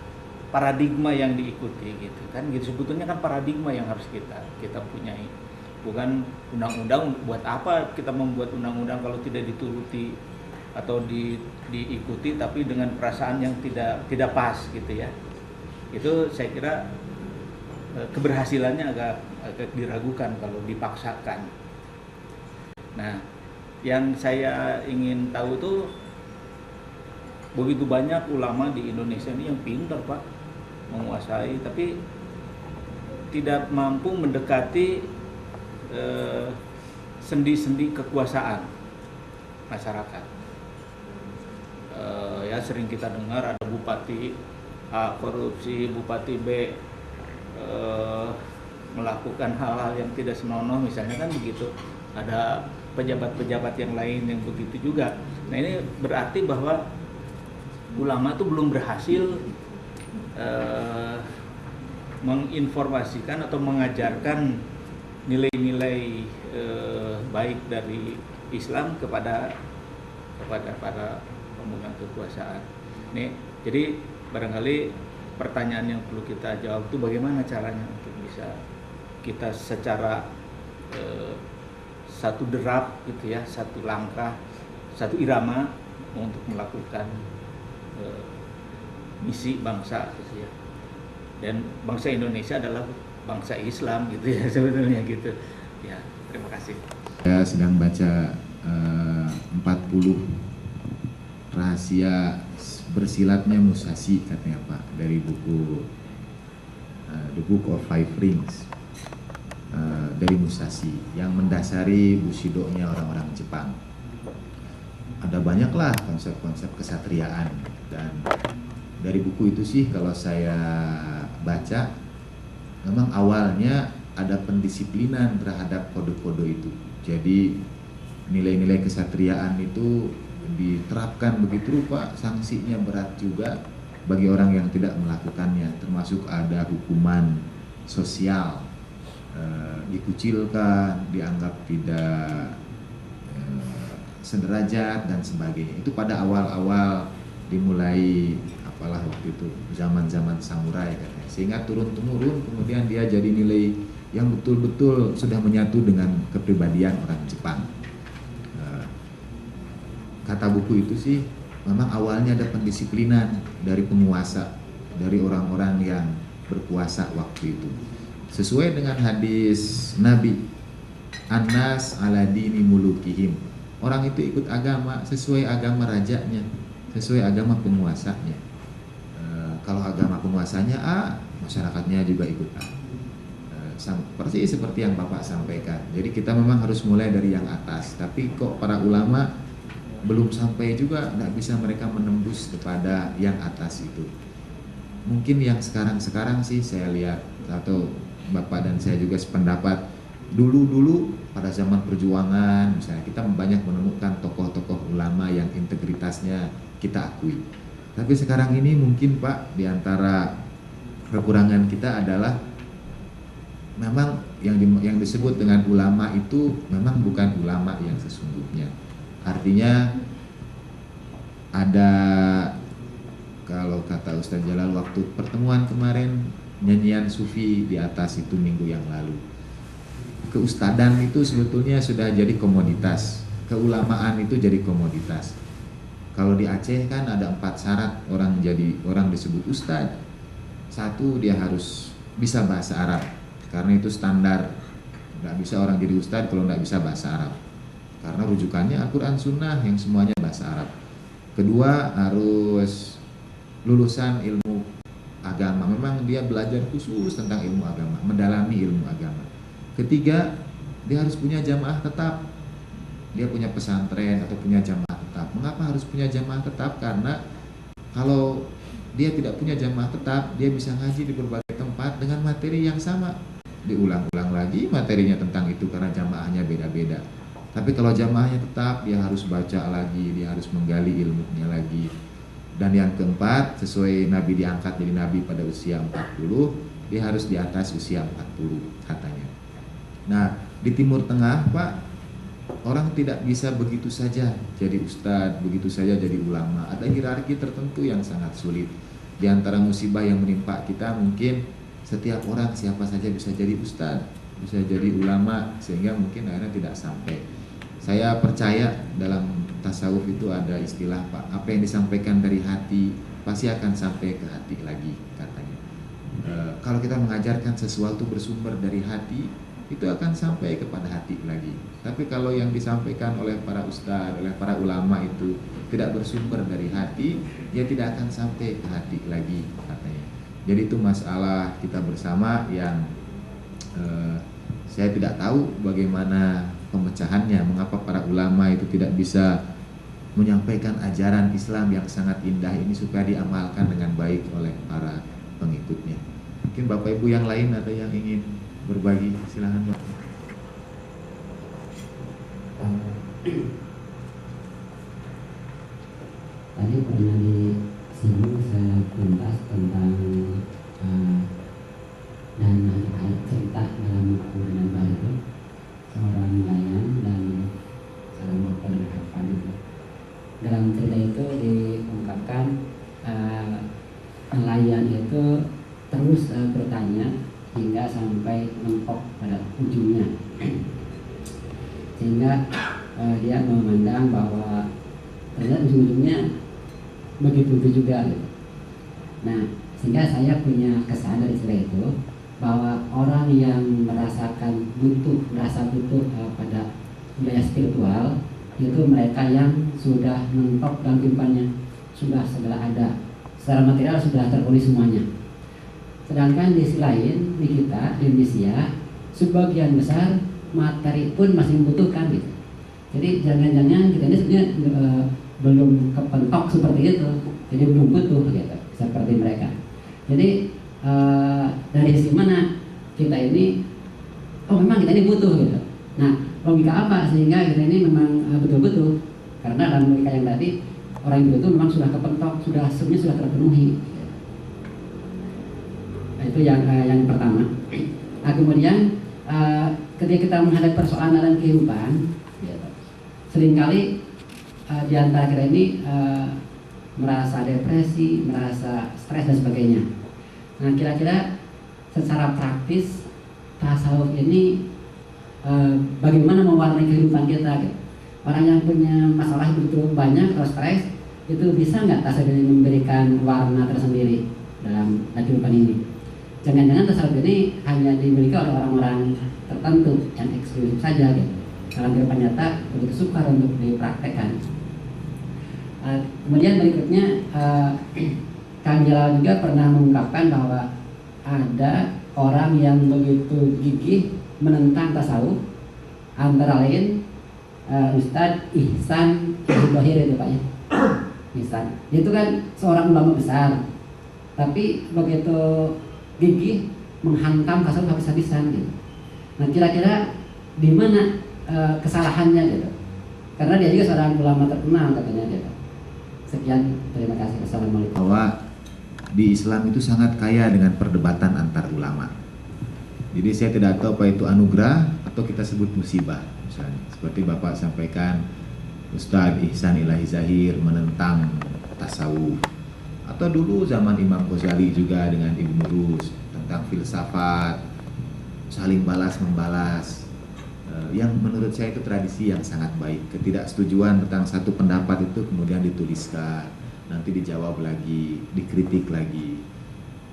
paradigma yang diikuti gitu kan. Gitu sebetulnya kan paradigma yang harus kita punyai. Bukan undang-undang, buat apa kita membuat undang-undang kalau tidak dituruti atau diikuti tapi dengan perasaan yang tidak pas gitu ya. Itu saya kira keberhasilannya agak diragukan kalau dipaksakan. Nah, yang saya ingin tahu tuh begitu banyak ulama di Indonesia ini yang pintar Pak, menguasai, tapi tidak mampu mendekati sendi-sendi kekuasaan masyarakat. Ya sering kita dengar ada bupati A korupsi, bupati B melakukan hal-hal yang tidak senonoh misalnya kan begitu. Ada pejabat-pejabat yang lain yang begitu juga. Nah ini berarti bahwa ulama itu belum berhasil menginformasikan atau mengajarkan nilai-nilai baik dari Islam kepada para pemegang kekuasaan. Nih, jadi barangkali pertanyaan yang perlu kita jawab itu bagaimana caranya untuk bisa kita secara satu derap gitu ya, satu langkah, satu irama untuk melakukan misi bangsa gitu ya. Dan bangsa Indonesia adalah bangsa Islam gitu ya sebetulnya gitu. Ya, terima kasih. Saya sedang baca 40 rahasia bersilatnya Musashi katanya Pak, dari buku The Book of Five Rings dari Musashi yang mendasari Bushido-nya orang-orang Jepang. Ada banyaklah konsep-konsep kesatriaan, dan dari buku itu sih kalau saya baca memang awalnya ada pendisiplinan terhadap kode-kode itu. Jadi nilai-nilai kesatriaan itu diterapkan begitu rupa, sanksinya berat juga bagi orang yang tidak melakukannya, termasuk ada hukuman sosial, dikucilkan, dianggap tidak sederajat dan sebagainya. Itu pada awal-awal dimulai apalah waktu itu zaman-zaman samurai katanya, sehingga turun-temurun kemudian dia jadi nilai yang betul-betul sudah menyatu dengan kepribadian orang Jepang. kata buku itu sih memang awalnya ada pendisiplinan dari penguasa, dari orang-orang yang berkuasa waktu itu. Sesuai dengan hadis Nabi, Anas ala dini mulukihim. Orang itu ikut agama sesuai agama rajanya, sesuai agama penguasanya. Kalau agama penguasanya A, masyarakatnya juga ikut A. Persis seperti yang Bapak sampaikan. Jadi kita memang harus mulai dari yang atas. Tapi kok para ulama belum sampai juga, nggak bisa mereka menembus kepada yang atas itu. Mungkin yang sekarang sih saya lihat, atau Bapak dan saya juga sependapat, dulu pada zaman perjuangan misalnya kita banyak menemukan tokoh-tokoh ulama yang integritasnya kita akui. Tapi sekarang ini mungkin Pak, diantara kekurangan kita adalah memang yang disebut dengan ulama itu memang bukan ulama yang sesungguhnya. Artinya ada, kalau kata Ustaz Jalal waktu pertemuan kemarin, nyanyian sufi di atas itu minggu yang lalu. Keustadan itu sebetulnya sudah jadi komoditas, keulamaan itu jadi komoditas. Kalau di Aceh kan ada 4 syarat orang disebut ustad. 1, dia harus bisa bahasa Arab, karena itu standar. Nggak bisa orang jadi ustad kalau nggak bisa bahasa Arab, karena rujukannya Al-Quran Sunnah yang semuanya bahasa Arab. Kedua, harus lulusan ilmu agama, memang dia belajar khusus tentang ilmu agama, mendalami ilmu agama. Ketiga, dia harus punya jamaah tetap, dia punya pesantren atau punya jamaah tetap. Mengapa harus punya jamaah tetap? Karena kalau dia tidak punya jamaah tetap, dia bisa ngaji di berbagai tempat dengan materi yang sama, diulang-ulang lagi materinya tentang itu karena jamaahnya beda-beda. Tapi kalau jamaahnya tetap, dia harus baca lagi, dia harus menggali ilmunya lagi. Dan yang keempat, sesuai Nabi diangkat jadi Nabi pada usia 40, dia harus di atas usia 40 katanya. Nah, di Timur Tengah Pak, orang tidak bisa begitu saja jadi ustadz, begitu saja jadi ulama. Ada hierarki tertentu yang sangat sulit. Di antara musibah yang menimpa kita, mungkin setiap orang siapa saja bisa jadi ustadz, bisa jadi ulama, sehingga mungkin akhirnya tidak sampai. Saya percaya dalam tasawuf itu ada istilah Pak, apa yang disampaikan dari hati pasti akan sampai ke hati lagi katanya. Kalau kita mengajarkan sesuatu bersumber dari hati, itu akan sampai kepada hati lagi. Tapi kalau yang disampaikan oleh para ustadz, oleh para ulama itu tidak bersumber dari hati, dia tidak akan sampai ke hati lagi katanya. Jadi itu masalah kita bersama yang saya tidak tahu bagaimana pemecahannya, mengapa para ulama itu tidak bisa menyampaikan ajaran Islam yang sangat indah ini supaya diamalkan dengan baik oleh para pengikutnya. Mungkin Bapak Ibu yang lain ada yang ingin berbagi, silahkan Pak. Tadi pernah di sini saya tuntas tentang dan cerita dalam buku dengan baik itu seorang nelayan dan salah satu dari hafal itu. Dalam cerita itu diungkapkan nelayan itu terus bertanya hingga sampai mentok pada ujungnya, sehingga dia memandang bahwa ternyata ujung-ujungnya begitu juga gitu. Nah, sehingga saya punya kesan dari cerita itu bahwa orang yang merasa butuh pada budaya spiritual itu mereka yang sudah mentok dalam kehidupannya, sudah segala ada, secara material sudah terpenuhi semuanya. Sedangkan di sisi lain di kita di Indonesia sebagian besar materi pun masih membutuhkan gitu. Jadi jangan-jangan kita ini sebenarnya belum kepentok seperti itu, jadi belum butuh gitu seperti mereka. Jadi dari sisi mana kita ini, oh memang kita ini butuh gitu. Nah, logika apa sehingga kita ini memang betul-betul, karena dalam logika yang tadi orang yang butuh memang sudah kepentok, semuanya sudah terpenuhi. Nah, itu yang pertama. Nah, kemudian ketika kita menghadapi persoalan dalam kehidupan, gitu, seringkali di antara kita ini merasa depresi, merasa stres dan sebagainya. Nah, kira-kira secara praktis tasawuf ini bagaimana mewarnai kehidupan kita gitu. orang yang punya masalah begitu banyak atau stres, itu bisa nggak tasawuf ini memberikan warna tersendiri dalam kehidupan ini? Jangan-jangan tasawuf ini hanya dimiliki oleh orang-orang tertentu yang eksklusif saja gitu. Dalam kehidupan nyata begitu sukar untuk dipraktekkan. Kemudian berikutnya Kang Jalal juga pernah mengungkapkan bahwa ada orang yang begitu gigih menentang tasawuf, antara lain Ustadz Ihsan Al-Bahir itu Pak ya. Ihsan itu kan seorang ulama besar, tapi begitu gigih menghantam tasawuf habis-habisan gitu. Nah kira-kira di mana kesalahannya gitu? Karena dia juga seorang ulama terkenal katanya gitu. Sekian, terima kasih. Assalamualaikum. Bahwa di Islam itu sangat kaya dengan perdebatan antar ulama. Jadi saya tidak tahu apa itu anugerah atau kita sebut musibah. Misalnya seperti Bapak sampaikan, Ustadz Ihsan Ilahi Zahir menentang tasawuf, atau dulu zaman Imam Ghazali juga dengan Ibnu Rus tentang filsafat, saling balas membalas, yang menurut saya itu tradisi yang sangat baik. Ketidaksetujuan tentang satu pendapat itu kemudian dituliskan, nanti dijawab lagi, dikritik lagi.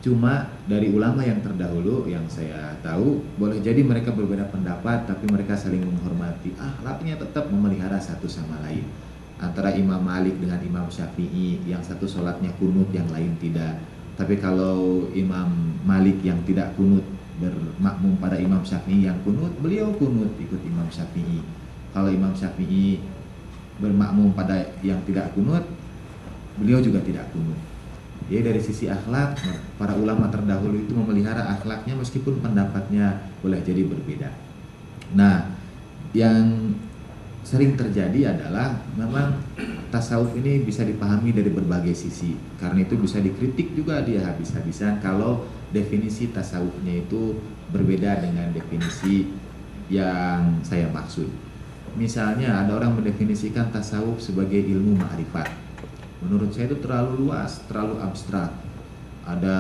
Cuma dari ulama yang terdahulu yang saya tahu, boleh jadi mereka berbeda pendapat, tapi mereka saling menghormati. Akhlaknya tetap memelihara satu sama lain. Antara Imam Malik dengan Imam Syafi'i, yang satu sholatnya kunut, yang lain tidak. Tapi kalau Imam Malik yang tidak kunut bermakmum pada Imam Syafi'i yang kunut, beliau kunut ikut Imam Syafi'i. Kalau Imam Syafi'i bermakmum pada yang tidak kunut, beliau juga tidak kunut. Jadi dari sisi akhlak, para ulama terdahulu itu memelihara akhlaknya meskipun pendapatnya boleh jadi berbeda. Nah, yang sering terjadi adalah memang tasawuf ini bisa dipahami dari berbagai sisi. Karena itu bisa dikritik juga dia habis-habisan kalau definisi tasawufnya itu berbeda dengan definisi yang saya maksud. Misalnya ada orang mendefinisikan tasawuf sebagai ilmu ma'rifat. Menurut saya itu terlalu luas, terlalu abstrak. Ada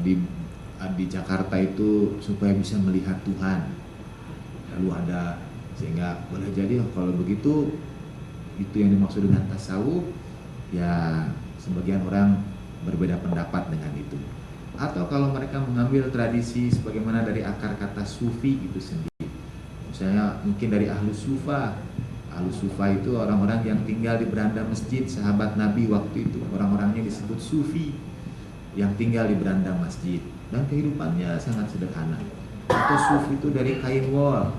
di Jakarta itu supaya bisa melihat Tuhan, lalu ada, sehingga boleh jadi kalau begitu itu yang dimaksud dengan tasawuf. Ya sebagian orang berbeda pendapat dengan itu. Atau kalau mereka mengambil tradisi sebagaimana dari akar kata sufi itu sendiri, misalnya mungkin dari ahlus sufa. Ahlus sufa itu orang-orang yang tinggal di beranda masjid sahabat Nabi waktu itu. Orang-orangnya disebut sufi, yang tinggal di beranda masjid dan kehidupannya sangat sederhana. Atau sufi itu dari kain wol,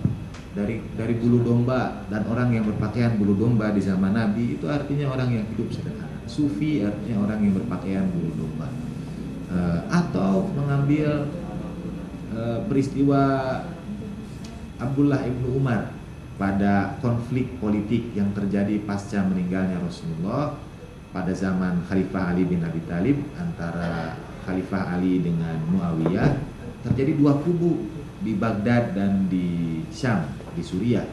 dari bulu domba, dan orang yang berpakaian bulu domba di zaman Nabi itu artinya orang yang hidup sederhana. Sufi artinya orang yang berpakaian bulu domba. Atau mengambil peristiwa Abdullah ibnu Umar pada konflik politik yang terjadi pasca meninggalnya Rasulullah pada zaman Khalifah Ali bin Abi Thalib, antara Khalifah Ali dengan Muawiyah. Terjadi dua kubu di Baghdad dan di Syam, di Suriah.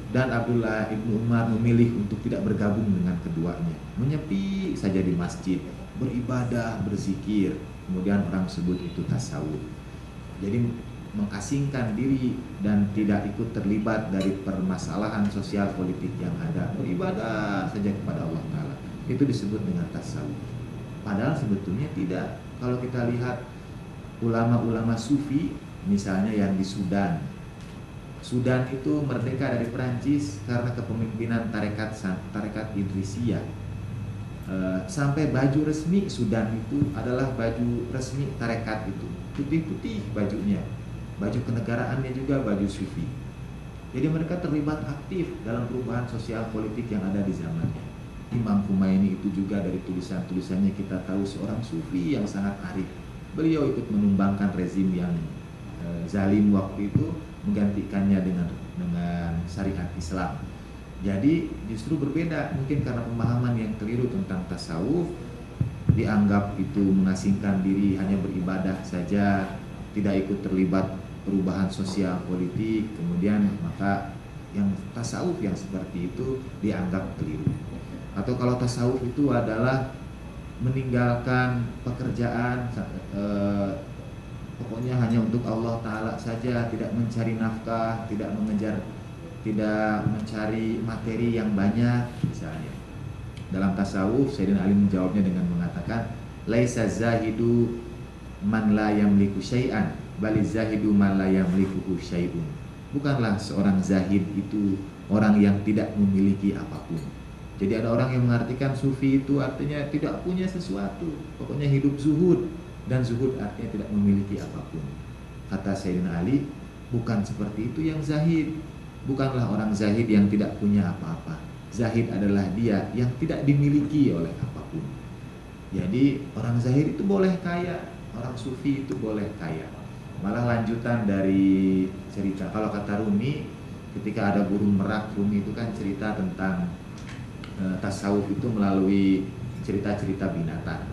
Dan Abdullah ibnu Umar memilih untuk tidak bergabung dengan keduanya, menyepi saja di masjid, beribadah, berzikir. Kemudian orang sebut itu tasawuf. Jadi mengasingkan diri dan tidak ikut terlibat dari permasalahan sosial politik yang ada, beribadah saja kepada Allah Ta'ala. Itu disebut dengan tasawuf. Padahal sebetulnya tidak. Kalau kita lihat ulama-ulama sufi, misalnya yang di Sudan. Sudan itu merdeka dari Perancis karena kepemimpinan tarekat Idrisiyah. Sampai baju resmi Sudan itu adalah baju resmi tarekat itu, putih-putih bajunya. Baju kenegaraannya juga baju sufi. Jadi mereka terlibat aktif dalam perubahan sosial politik yang ada di zamannya. Imam Khomeini itu juga dari tulisan-tulisannya kita tahu seorang sufi yang sangat arif. Beliau ikut menumbangkan rezim yang zalim waktu itu, menggantikannya dengan syariat Islam. Jadi justru berbeda, mungkin karena pemahaman yang keliru tentang tasawuf, dianggap itu mengasingkan diri, hanya beribadah saja, tidak ikut terlibat perubahan sosial politik. Kemudian maka yang tasawuf yang seperti itu dianggap keliru. Atau kalau tasawuf itu adalah meninggalkan pekerjaan pokoknya hanya untuk Allah Ta'ala saja, tidak mencari nafkah, tidak mencari materi yang banyak misalnya. Dalam tasawuf Sayyidina Ali menjawabnya dengan mengatakan, laisa zahidu man la yamliku syai'an, baliz zahidu man la yamliku syai'un. Bukanlah seorang zahid itu orang yang tidak memiliki apapun. Jadi ada orang yang mengartikan sufi itu artinya tidak punya sesuatu, pokoknya hidup zuhud, dan zuhud artinya tidak memiliki apapun. Kata Sayyidina Ali, bukan seperti itu yang zahid. Bukanlah orang zahid yang tidak punya apa-apa. Zahid adalah dia yang tidak dimiliki oleh apapun. Jadi orang zahid itu boleh kaya, orang sufi itu boleh kaya. Malah lanjutan dari cerita, kalau kata Rumi, ketika ada burung merak, Rumi itu kan cerita tentang tasawuf itu melalui cerita-cerita binatang.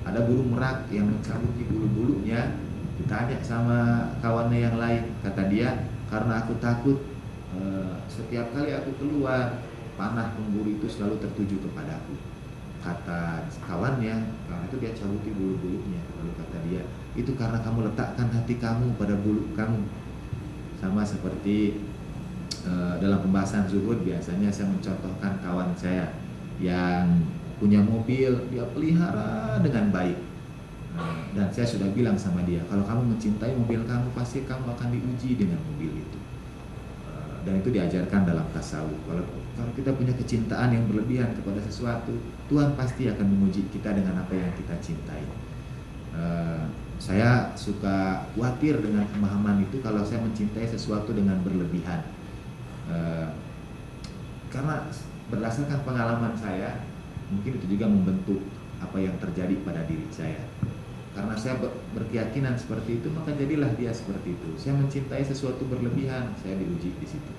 Ada burung merak yang mencabuti bulu-bulunya. Ditanya sama kawannya yang lain, kata dia, karena aku takut setiap kali aku keluar, panah pemburu itu selalu tertuju kepadaku. Kata kawannya, karena itu dia cabuti bulu-bulunya. Lalu kata dia, itu karena kamu letakkan hati kamu pada bulu kamu. Sama seperti dalam pembahasan zuhud, biasanya saya mencontohkan kawan saya yang punya mobil, dia pelihara dengan baik. Dan saya sudah bilang sama dia, kalau kamu mencintai mobil kamu, pasti kamu akan diuji dengan mobil itu. Dan itu diajarkan dalam tasawuf. Kalau kita punya kecintaan yang berlebihan kepada sesuatu, Tuhan pasti akan menguji kita dengan apa yang kita cintai. Saya suka khawatir dengan pemahaman itu kalau saya mencintai sesuatu dengan berlebihan. Karena berdasarkan pengalaman saya, mungkin itu juga membentuk apa yang terjadi pada diri saya. Karena saya berkeyakinan seperti itu, maka jadilah dia seperti itu. Saya mencintai sesuatu berlebihan, saya diuji di situ.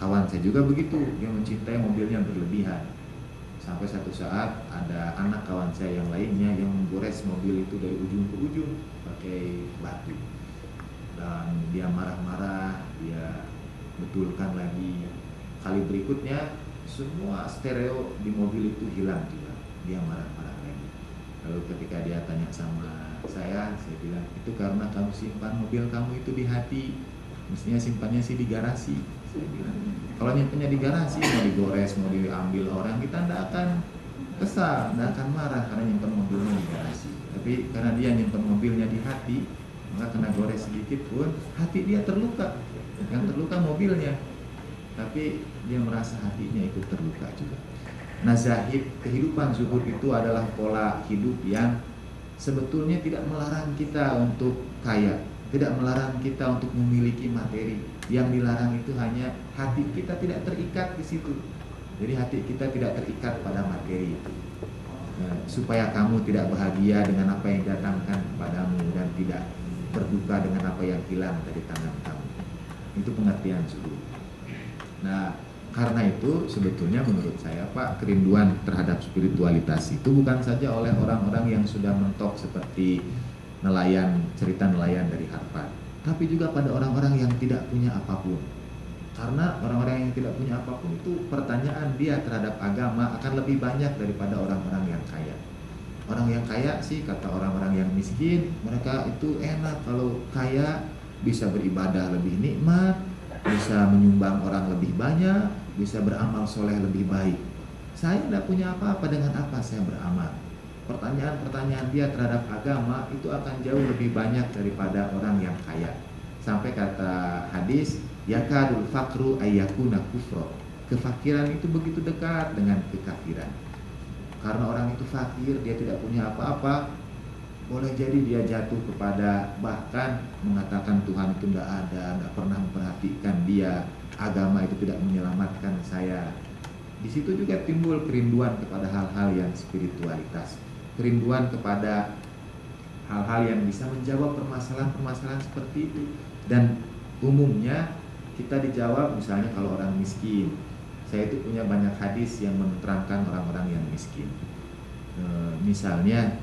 Kawan saya juga begitu, dia mencintai mobilnya berlebihan. Sampai satu saat ada anak kawan saya yang lainnya yang menggores mobil itu dari ujung ke ujung pakai batu. Dan dia marah-marah, dia betulkan lagi. Kali berikutnya semua stereo di mobil itu hilang juga. Dia marah-marah lagi. Lalu ketika dia tanya sama saya bilang, itu karena kamu simpan mobil kamu itu di hati, mestinya simpannya sih di garasi. Saya bilang, kalau nyimpannya di garasi, mau digores, mau diambil orang, kita tidak akan kesal, tidak akan marah karena nyimpan mobilnya di garasi. Tapi karena dia nyimpan mobilnya di hati, maka kena gores sedikit pun hati dia terluka. Yang terluka mobilnya, tapi dia merasa hatinya ikut terluka juga. Nah, zahid, kehidupan zuhud itu adalah pola hidup yang sebetulnya tidak melarang kita untuk kaya, tidak melarang kita untuk memiliki materi. Yang dilarang itu hanya hati kita tidak terikat di situ. Jadi hati kita tidak terikat pada materi itu. Nah, supaya kamu tidak bahagia dengan apa yang datangkan kepadamu dan tidak berduka dengan apa yang hilang dari tangan kamu. Itu pengertian zuhud. Nah, karena itu sebetulnya menurut saya Pak, kerinduan terhadap spiritualitas itu bukan saja oleh orang-orang yang sudah mentok seperti nelayan, cerita nelayan dari Harvard, tapi juga pada orang-orang yang tidak punya apapun. Karena orang-orang yang tidak punya apapun itu pertanyaan dia terhadap agama akan lebih banyak daripada orang-orang yang kaya. Orang yang kaya sih, kata orang-orang yang miskin, mereka itu enak kalau kaya, bisa beribadah lebih nikmat, bisa menyumbang orang lebih banyak, bisa beramal soleh lebih baik. Saya tidak punya apa-apa, dengan apa saya beramal? Pertanyaan-pertanyaan dia terhadap agama itu akan jauh lebih banyak daripada orang yang kaya. Sampai kata hadis, yakadul fakru ayyakuna kufro. Kefakiran itu begitu dekat dengan kekafiran. Karena orang itu fakir, dia tidak punya apa-apa, boleh jadi dia jatuh kepada bahkan mengatakan Tuhan itu tidak ada, tidak pernah memperhatikan dia, agama itu tidak menyelamatkan saya. Di situ juga timbul kerinduan kepada hal-hal yang spiritualitas, kerinduan kepada hal-hal yang bisa menjawab permasalahan-permasalahan seperti itu. Dan umumnya kita dijawab, misalnya kalau orang miskin, saya itu punya banyak hadis yang menerangkan orang-orang yang miskin. Misalnya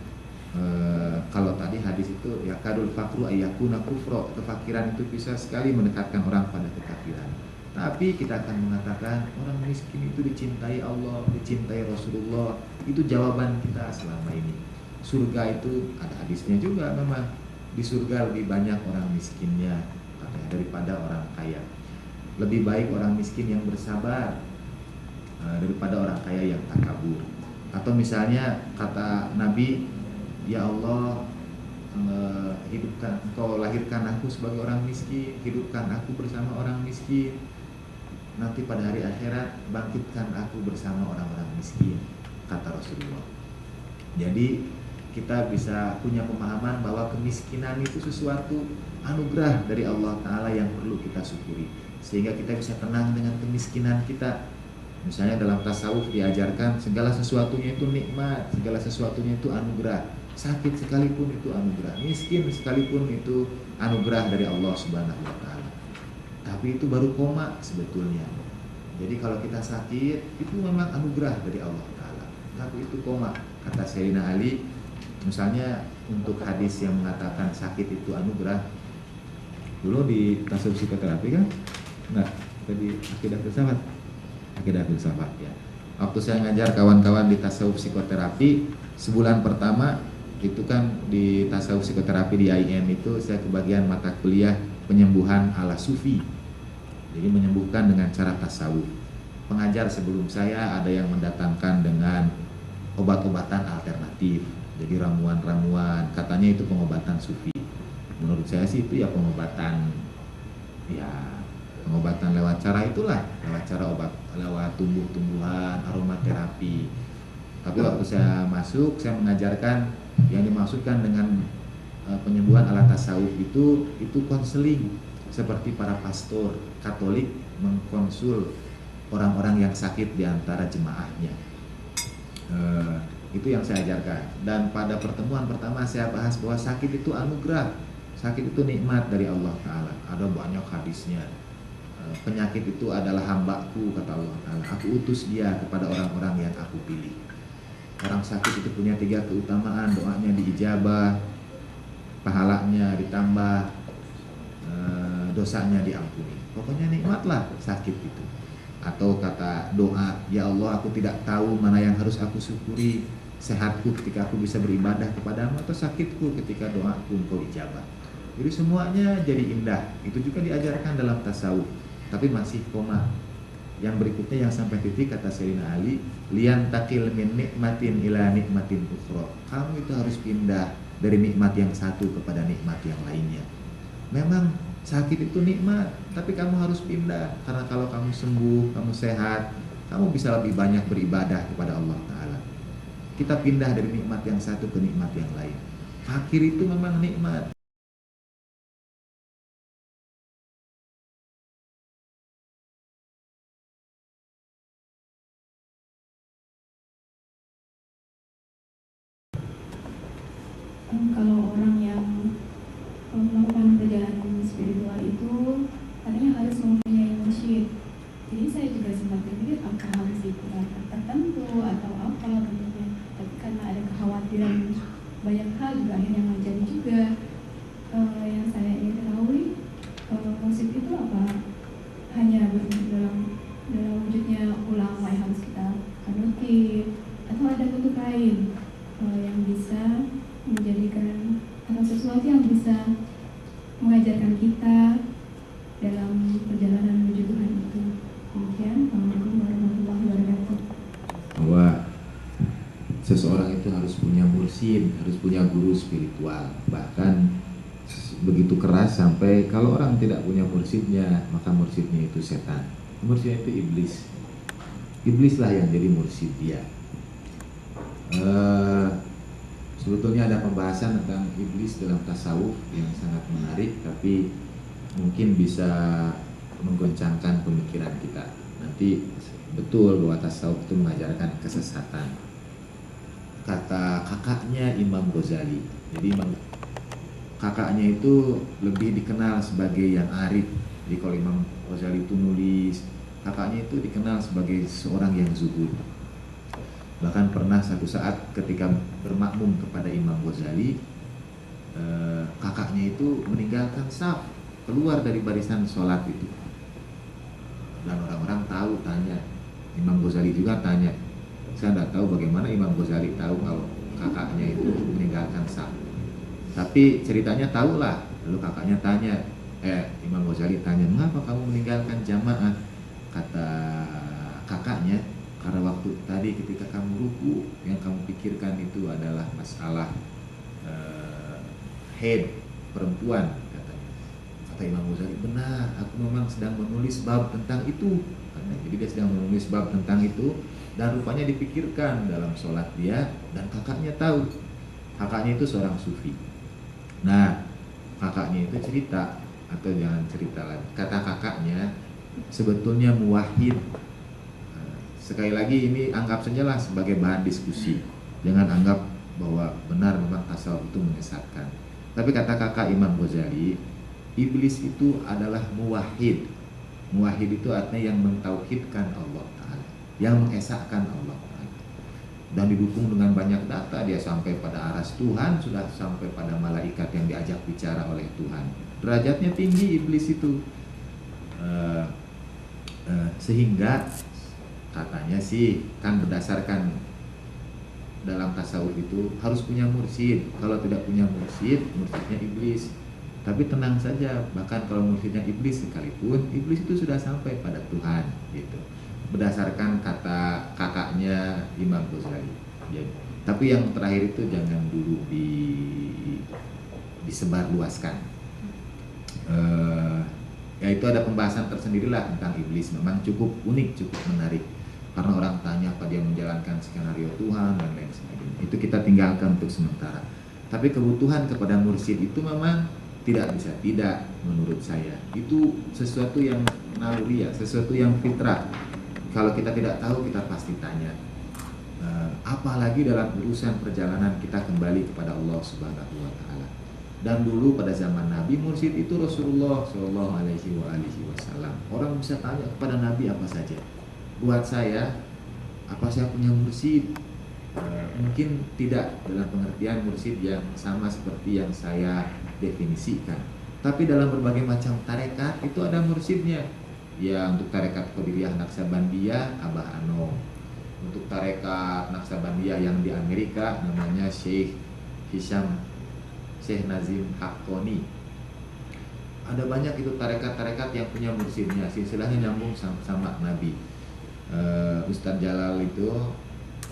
kalau tadi hadis itu ya kadul fakru ayyakuna kufro, kefakiran itu bisa sekali mendekatkan orang pada kekafiran. Tapi kita akan mengatakan orang miskin itu dicintai Allah, dicintai Rasulullah. Itu jawaban kita selama ini. Surga itu ada hadisnya juga memang. di surga lebih banyak orang miskinnya katanya daripada orang kaya. Lebih baik orang miskin yang bersabar daripada orang kaya yang takabur. Atau misalnya kata Nabi, ya Allah, hidupkan, Engkau lahirkan aku sebagai orang miskin, hidupkan aku bersama orang miskin, nanti pada hari akhirat bangkitkan aku bersama orang-orang miskin, kata Rasulullah. Jadi kita bisa punya pemahaman bahwa kemiskinan itu sesuatu anugerah dari Allah Ta'ala yang perlu kita syukuri, sehingga kita bisa tenang dengan kemiskinan kita. Misalnya dalam tasawuf diajarkan segala sesuatunya itu nikmat, segala sesuatunya itu anugerah. Sakit sekalipun itu anugerah, miskin sekalipun itu anugerah dari Allah Subhanahu wa Ta'ala. Tapi itu baru koma sebetulnya. Jadi kalau kita sakit itu memang anugerah dari Allah Ta'ala, tapi itu koma. Kata Sayyidina Ali, misalnya untuk hadis yang mengatakan sakit itu anugerah, dulu di tasawuf psikoterapi kan, nah tadi akidah filsafat ya. Waktu saya ngajar kawan-kawan di tasawuf psikoterapi, sebulan pertama itu kan di tasawuf psikoterapi di IM itu saya kebagian mata kuliah penyembuhan ala sufi. Jadi menyembuhkan dengan cara tasawuf. Pengajar sebelum saya ada yang mendatangkan dengan obat-obatan alternatif. Jadi ramuan-ramuan, katanya itu pengobatan sufi. Menurut saya sih itu ya pengobatan lewat cara itulah, lewat cara obat, lewat tumbuh-tumbuhan, aromaterapi. Tapi waktu saya masuk, saya mengajarkan yang dimaksudkan dengan penyembuhan ala tasawuf itu konseling, seperti para pastor Katolik mengkonsul orang-orang yang sakit di antara jemaahnya. Itu yang saya ajarkan. Dan pada pertemuan pertama saya bahas bahwa sakit itu anugerah, sakit itu nikmat dari Allah Ta'ala. Ada banyak hadisnya. Penyakit itu adalah hambaku, kata Allah Ta'ala. Aku utus dia kepada orang-orang yang aku pilih. Orang sakit itu punya 3 keutamaan, doanya diijabah, pahalanya ditambah, dosanya diampuni. Pokoknya nikmatlah sakit itu. Atau kata doa, ya Allah, aku tidak tahu mana yang harus aku syukuri, sehatku ketika aku bisa beribadah kepadamu, atau sakitku ketika doaku engkau ijabah. Jadi semuanya jadi indah. Itu juga diajarkan dalam tasawuf, tapi masih koma. Yang berikutnya yang sampai titik, kata Sayyidina Ali, lian takil min nikmatin ila nikmatin ukhra. Kamu itu harus pindah dari nikmat yang satu kepada nikmat yang lainnya. Memang sakit itu nikmat, tapi kamu harus pindah, karena kalau kamu sembuh, kamu sehat, kamu bisa lebih banyak beribadah kepada Allah Ta'ala. Kita pindah dari nikmat yang satu ke nikmat yang lain. Fakir itu memang nikmat. Kalau orang yang melakukan perjalanan spiritual itu katanya harus mempunyai mursyid. Jadi saya juga sempat berpikir apakah harus di keluarga tertentu atau apa bentuknya. Tapi karena ada kekhawatiran banyak hal juga akhirnya menjadi juga yang saya ingin ketahui, mursyid itu apa? Hanya berbentuk dalam wujudnya ulama yang harus kita kanuti, atau ada bentuk lain yang bisa menjadikan atau sesuatu yang bisa mengajarkan kita dalam perjalanan menuju Tuhan itu. Demikian, Assalamualaikum warahmatullahi wabarakatuh. Bahwa seseorang itu harus punya mursyid, harus punya guru spiritual. Bahkan begitu keras sampai kalau orang tidak punya mursyidnya, maka mursyidnya itu setan. Mursyidnya itu iblis. Iblislah yang jadi mursyid dia. Sebetulnya ada pembahasan tentang iblis dalam tasawuf yang sangat menarik, tapi mungkin bisa menggoncangkan pemikiran kita. Nanti betul bahwa tasawuf itu mengajarkan kesesatan. Kata kakaknya Imam Ghazali, jadi kakaknya itu lebih dikenal sebagai yang arif. Jadi kalau Imam Ghazali itu nulis, kakaknya itu dikenal sebagai seorang yang zuhud. Bahkan pernah satu saat ketika bermakmum kepada Imam Ghazali, kakaknya itu meninggalkan saf, keluar dari barisan sholat itu. Dan orang-orang tahu, tanya, Imam Ghazali juga tanya. Saya tidak tahu bagaimana Imam Ghazali tahu kalau kakaknya itu meninggalkan saf. Tapi ceritanya tahulah. Lalu kakaknya tanya, Imam Ghazali tanya, mengapa kamu meninggalkan jamaah? Kata kakaknya, karena waktu tadi ketika kamu ruku, yang kamu pikirkan itu adalah masalah head perempuan, katanya. Kata Imam Ghazali, benar, aku memang sedang menulis bab tentang itu. Jadi dia sedang menulis bab tentang itu, dan rupanya dipikirkan dalam sholat dia, dan kakaknya tahu. Kakaknya itu seorang sufi. Nah, kakaknya itu cerita, atau jangan cerita lagi, kata kakaknya sebetulnya muwahhid. Sekali lagi ini anggap sajalah sebagai bahan diskusi, jangan anggap bahwa benar memang tasawuf itu menyesatkan. Tapi kata kakak Imam Ghazali, iblis itu adalah muwahhid. Muwahhid itu artinya yang mentauhidkan Allah Ta'ala, yang mengesahkan Allah Ta'ala, dan didukung dengan banyak data. Dia sampai pada aras Tuhan, sudah sampai pada malaikat yang diajak bicara oleh Tuhan. Derajatnya tinggi iblis itu, sehingga katanya sih kan berdasarkan dalam tasawuf itu harus punya mursyid. Kalau tidak punya mursyid, mursyidnya iblis. Tapi tenang saja, bahkan kalau mursyidnya iblis sekalipun, iblis itu sudah sampai pada Tuhan gitu. Berdasarkan kata kakaknya Imam Ghazali. Jadi, tapi yang terakhir itu jangan dulu disebarluaskan. Ya itu ada pembahasan tersendirilah tentang iblis. Memang cukup unik, cukup menarik. Karena orang tanya apa dia menjalankan skenario Tuhan dan lain sebagainya. Itu kita tinggalkan untuk sementara. Tapi kebutuhan kepada mursyid itu memang tidak bisa tidak, menurut saya. Itu sesuatu yang naluri ya, sesuatu yang fitrah. Kalau kita tidak tahu, kita pasti tanya. Apalagi dalam urusan perjalanan kita kembali kepada Allah Subhanahu wa Ta'ala. Dan dulu pada zaman Nabi, mursyid itu Rasulullah Shallallahu Alaihi Wasallam. Orang bisa tanya kepada Nabi apa saja. Buat saya, apa saya punya mursyid? Mungkin tidak dalam pengertian mursyid yang sama seperti yang saya definisikan. Tapi dalam berbagai macam tarekat itu ada mursyidnya. Ya, untuk tarekat Qadiriyah Naksabandiyah Abah Ano. Untuk tarekat Naksabandiyah yang di Amerika namanya Syekh Nazim Haqqani. Ada banyak itu tarekat-tarekat yang punya mursyidnya, silsilahnya nyambung sama Nabi. Ustadz Jalal itu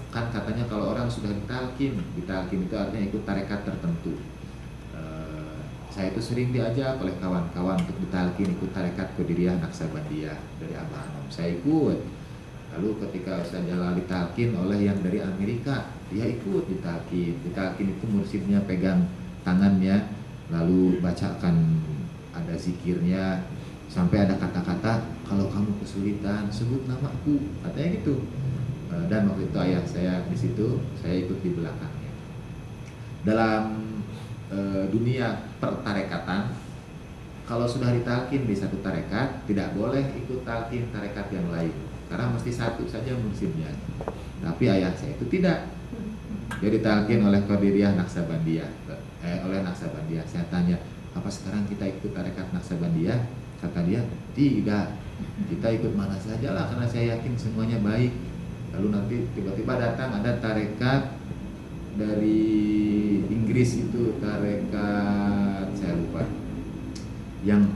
kan katanya kalau orang sudah ditalkin itu artinya ikut tarekat tertentu. Saya itu sering diajak oleh kawan-kawan untuk ditalkin ikut tarekat Qadiriyah Naksabandiyah dari Abah Anom. Saya ikut. Lalu ketika Ustadz Jalal ditalkin oleh yang dari Amerika, dia ikut ditalkin. Ditalkin itu mursyidnya pegang tangannya, lalu bacakan ada zikirnya, sampai ada kata-kata, kalau kamu kesulitan sebut namaku, katanya gitu. Dan waktu itu ayah saya di situ, saya ikut di belakangnya. Dalam dunia pertarekatan, kalau sudah ditalkin di satu tarekat, tidak boleh ikut talkin tarekat yang lain, karena mesti satu saja mursyidnya. Tapi ayah saya itu tidak. Dia ditalkin oleh Qadiriyah Naksabandiyah, oleh Naksabandiyah. Saya tanya, apa sekarang kita ikut tarekat Naksabandiyah? Kata dia, tidak, kita ikut mana saja lah, karena saya yakin semuanya baik. Lalu nanti tiba-tiba datang ada tarekat dari Inggris itu, tarekat saya lupa, yang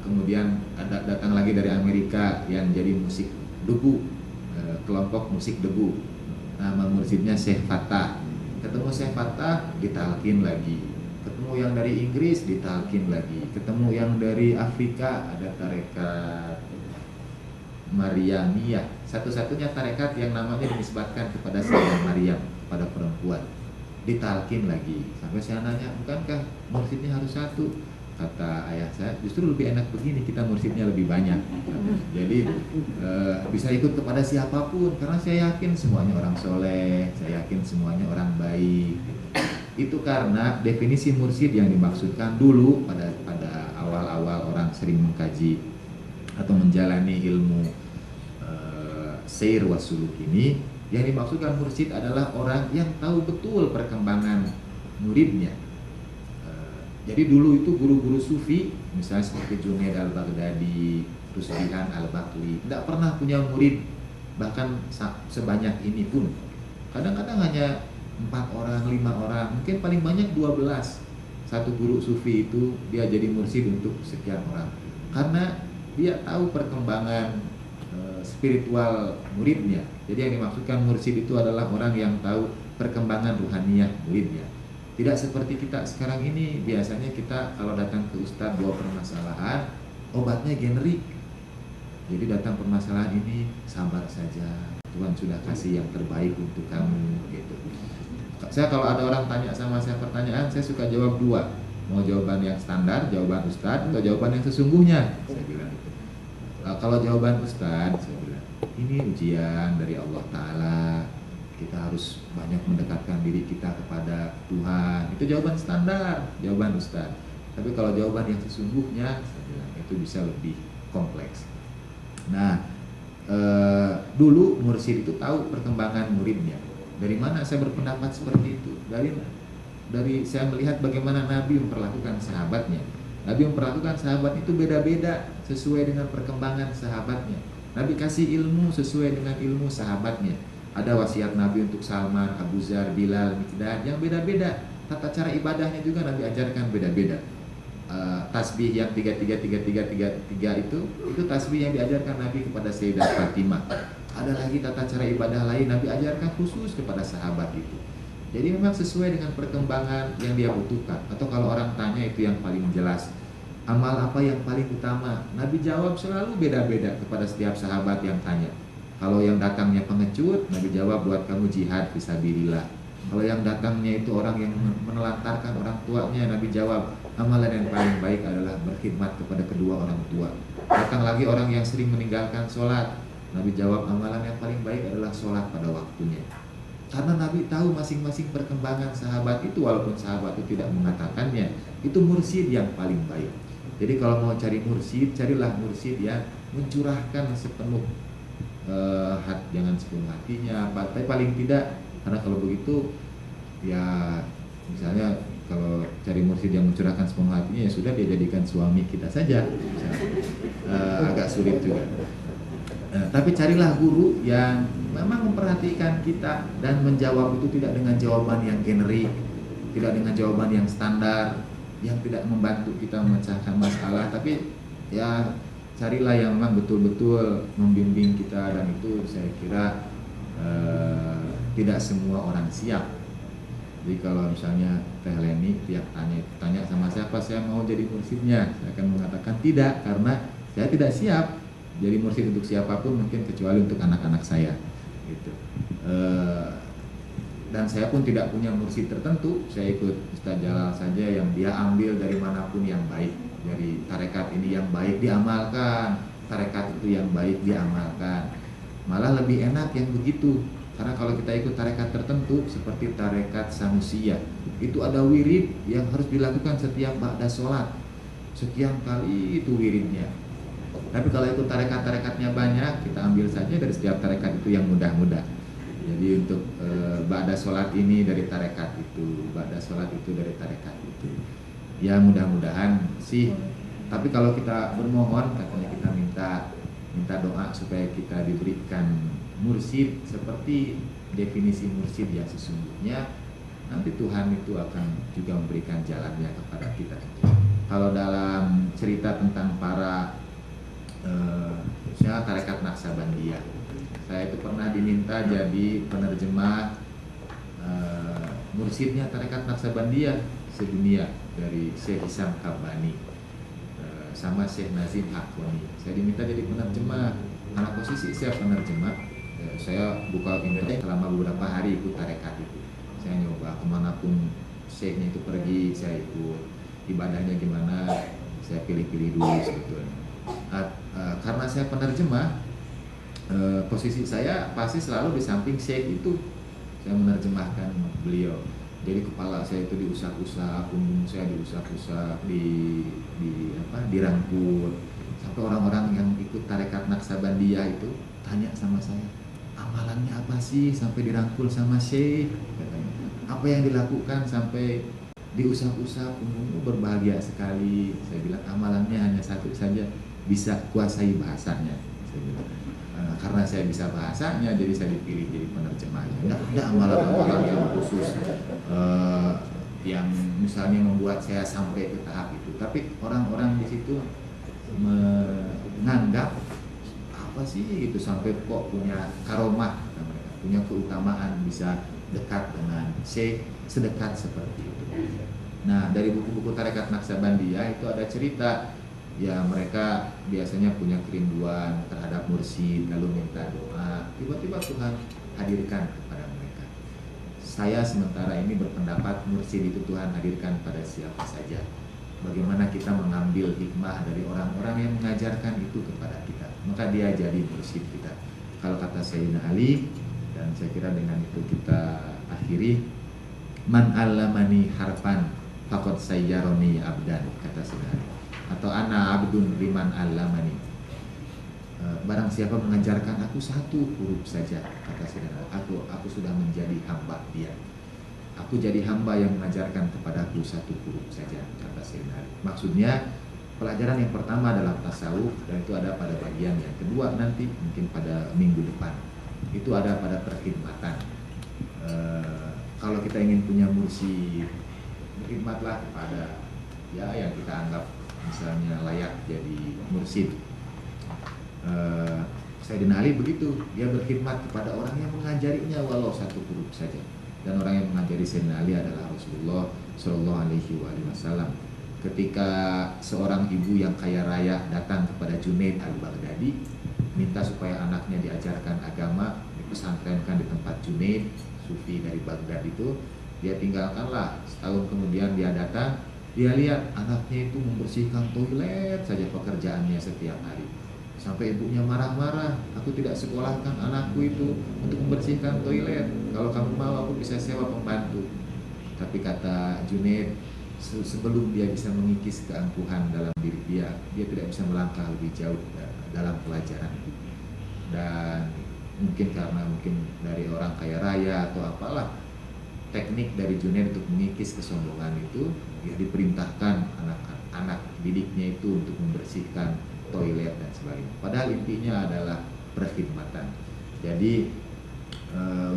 kemudian ada datang lagi dari Amerika yang jadi musik debu, kelompok musik debu. Nama mursyidnya Syekh Fatah. Ketemu Syekh Fatah, ditalkin lagi. Ketemu yang dari Inggris, ditalkin lagi. Ketemu yang dari Afrika, ada tarekat Maryamiyah. Satu-satunya tarekat yang namanya dinisbatkan kepada Sayyidah Maryam, pada perempuan. Ditalkin lagi. Sampai saya nanya, bukankah mursyidnya harus satu? Kata ayah saya, justru lebih enak begini, kita mursyidnya lebih banyak. Jadi bisa ikut kepada siapapun, karena saya yakin semuanya orang soleh, saya yakin semuanya orang baik. Itu karena definisi mursyid yang dimaksudkan dulu pada awal-awal orang sering mengkaji atau menjalani ilmu seir wasuluk ini, yang dimaksudkan mursyid adalah orang yang tahu betul perkembangan muridnya. Jadi dulu itu guru-guru sufi, misalnya seperti Junaid al-Baghdadi, Rusdihan al-Bakli, tidak pernah punya murid bahkan sebanyak ini pun. Kadang-kadang hanya 4 orang, 5 orang, mungkin paling banyak 12. satu guru sufi itu dia jadi mursyid untuk sekian orang? Karena dia tahu perkembangan spiritual muridnya. Jadi yang dimaksudkan mursyid itu adalah orang yang tahu perkembangan ruhaniyah muridnya. Tidak seperti kita sekarang ini, biasanya kita kalau datang ke ustadz bawa permasalahan, obatnya generik. Jadi datang permasalahan ini, sabar saja, Tuhan sudah kasih yang terbaik untuk kamu gitu. Saya kalau ada orang tanya sama saya pertanyaan, saya suka jawab dua. Mau jawaban yang standar, jawaban ustadz, atau jawaban yang sesungguhnya. Saya bilang itu. Kalau jawaban ustadz, saya bilang, ini ujian dari Allah Ta'ala. Kita harus banyak mendekatkan diri kita kepada Tuhan. Itu jawaban standar, jawaban ustadz. Tapi kalau jawaban yang sesungguhnya, saya bilang itu bisa lebih kompleks. Nah, dulu mursyid itu tahu perkembangan muridnya. Dari mana saya berpendapat seperti itu? Dari saya melihat bagaimana Nabi memperlakukan sahabatnya. Nabi memperlakukan sahabat itu beda-beda sesuai dengan perkembangan sahabatnya. Nabi kasih ilmu sesuai dengan ilmu sahabatnya. Ada wasiat Nabi untuk Salman, Abu Dzar, Bilal, Miqdad yang beda-beda. Tata cara ibadahnya juga Nabi ajarkan beda-beda. Tasbih yang 3 itu tasbih yang diajarkan Nabi kepada Sayyidah Fatimah. Ada lagi tata cara ibadah lain Nabi ajarkan khusus kepada sahabat itu. Jadi memang sesuai dengan perkembangan yang dia butuhkan. Atau kalau orang tanya itu yang paling jelas, amal apa yang paling utama? Nabi jawab selalu beda-beda kepada setiap sahabat yang tanya. Kalau yang datangnya pengecut, Nabi jawab buat kamu jihad fisabilillah. Kalau yang datangnya itu orang yang menelantarkan orang tuanya, Nabi jawab amalan yang paling baik adalah berkhidmat kepada kedua orang tua. Datang lagi orang yang sering meninggalkan sholat, Nabi jawab amalan yang paling baik adalah sholat pada waktunya. Karena Nabi tahu masing-masing perkembangan sahabat itu, walaupun sahabat itu tidak mengatakannya, itu mursyid yang paling baik. Jadi kalau mau cari mursyid, carilah mursyid yang mencurahkan sepenuh jangan sepenuh hatinya, tapi paling tidak, karena kalau begitu ya misalnya kalau cari mursyid yang mencurahkan sepenuh hatinya, ya sudah dia jadikan suami kita saja, agak sulit juga. Tapi carilah guru yang memang memperhatikan kita dan menjawab itu tidak dengan jawaban yang generik, tidak dengan jawaban yang standar, yang tidak membantu kita memecahkan masalah, tapi ya carilah yang memang betul-betul membimbing kita. Dan itu saya kira tidak semua orang siap. Jadi kalau misalnya Teh Leni tiap tanya sama siapa saya mau jadi mursyidnya, saya akan mengatakan tidak, karena saya tidak siap jadi mursyid untuk siapapun, mungkin kecuali untuk anak-anak saya gitu. Dan saya pun tidak punya mursyid tertentu, saya ikut Ustaz Jalal saja yang dia ambil dari manapun yang baik. Dari tarekat ini yang baik diamalkan, tarekat itu yang baik diamalkan. Malah lebih enak yang begitu. Karena kalau kita ikut tarekat tertentu seperti tarekat Sanusiyah, itu ada wirid yang harus dilakukan setiap ba'da sholat. Sekian kali itu wiridnya. Tapi kalau ikut tarekat-tarekatnya banyak, kita ambil saja dari setiap tarekat itu yang mudah-mudah. Jadi untuk ba'da sholat ini dari tarekat itu, ba'da sholat itu dari tarekat itu. Ya mudah-mudahan sih. Tapi kalau kita bermohon, katanya kita minta doa supaya kita diberikan mursyid seperti definisi mursyid yang sesungguhnya. Nanti Tuhan itu akan juga memberikan jalannya kepada kita. Kalau dalam cerita tentang para misalnya tarekat Naqsabandiyah, saya itu pernah diminta jadi penerjemah mursyidnya tarekat Naqsabandiyah sedunia, dari Syekh Hisam Kabani sama Syekh Nazim Hakoni. Saya diminta jadi penerjemah. Karena posisi saya penerjemah, saya buka internet selama beberapa hari ikut tarekat itu. Saya nyoba kemanapun Syekhnya itu pergi, saya ikut. Ibadahnya gimana, saya pilih-pilih dulu sebetulnya. Karena saya penerjemah, posisi saya pasti selalu di samping Syekh itu. Saya menerjemahkan beliau. Jadi kepala saya itu diusap-usap, punggung saya diusap-usap, dirangkul. Sampai orang-orang yang ikut tarekat Naqsabandiyah itu tanya sama saya, amalannya apa sih sampai dirangkul sama Syekh? Apa yang dilakukan sampai diusap-usap punggungmu? Berbahagia sekali. Saya bilang amalannya hanya satu saja, bisa kuasai bahasanya. Saya bilang, karena saya bisa bahasanya, jadi saya dipilih jadi penerjemahnya. Tidak ada amalan-amalan yang khusus. yang misalnya membuat saya sampai ke tahap itu. Tapi orang-orang di situ menganggap apa sih gitu sampai kok punya karomah, punya keutamaan bisa dekat dengan syekh sedekat seperti itu. Nah, dari buku-buku tarekat Naqsabandiyah itu ada cerita ya, mereka biasanya punya kerinduan terhadap mursyid lalu minta doa, tiba-tiba Tuhan hadirkan kepada mereka. Saya sementara ini berpendapat mursyid itu Tuhan hadirkan pada siapa saja. Bagaimana kita mengambil hikmah dari orang-orang yang mengajarkan itu kepada kita, maka dia jadi mursyid kita. Kalau kata Sayyidina Ali, dan saya kira dengan itu kita akhiri, man allamani harfan faqad sayyaroni abdan, kata Sayyidina Ali, atau ana abdun liman allamani. Barang siapa mengajarkan aku satu huruf saja, kata Sayyidina Ali, aku sudah menjadi hamba dia. Aku jadi hamba yang mengajarkan kepadaku satu huruf saja, kata Sayyidina Ali. Maksudnya pelajaran yang pertama adalah tasawuf, dan itu ada pada bagian yang kedua nanti mungkin pada minggu depan. Itu ada pada perkhidmatan. Kalau kita ingin punya mursyid, berkhidmatlah kepada ya yang kita anggap misalnya layak jadi mursyid. Sayyidina Ali begitu, dia berkhidmat kepada orang yang mengajarinya walau satu huruf saja. Dan orang yang mengajari Sayyidina Ali adalah Rasulullah Shallallahu Alaihi Wasallam. Ketika seorang ibu yang kaya raya datang kepada Junaid al-Baghdadi, minta supaya anaknya diajarkan agama, dipesantrenkan di tempat Junaid, sufi dari Baghdad itu, dia tinggalkanlah. Setahun kemudian dia datang, dia lihat anaknya itu membersihkan toilet saja pekerjaannya setiap hari. Sampai ibunya marah-marah, aku tidak sekolahkan anakku itu untuk membersihkan toilet. Kalau kamu mau aku bisa sewa pembantu. Tapi kata Junaid, sebelum dia bisa mengikis keangkuhan dalam diri dia tidak bisa melangkah lebih jauh dalam pelajaran. Dan mungkin karena dari orang kaya raya atau apalah, teknik dari Junaid untuk mengikis kesombongan itu, dia diperintahkan anak didiknya itu untuk membersihkan toilet dan sebagainya. Padahal intinya adalah perkhidmatan. Jadi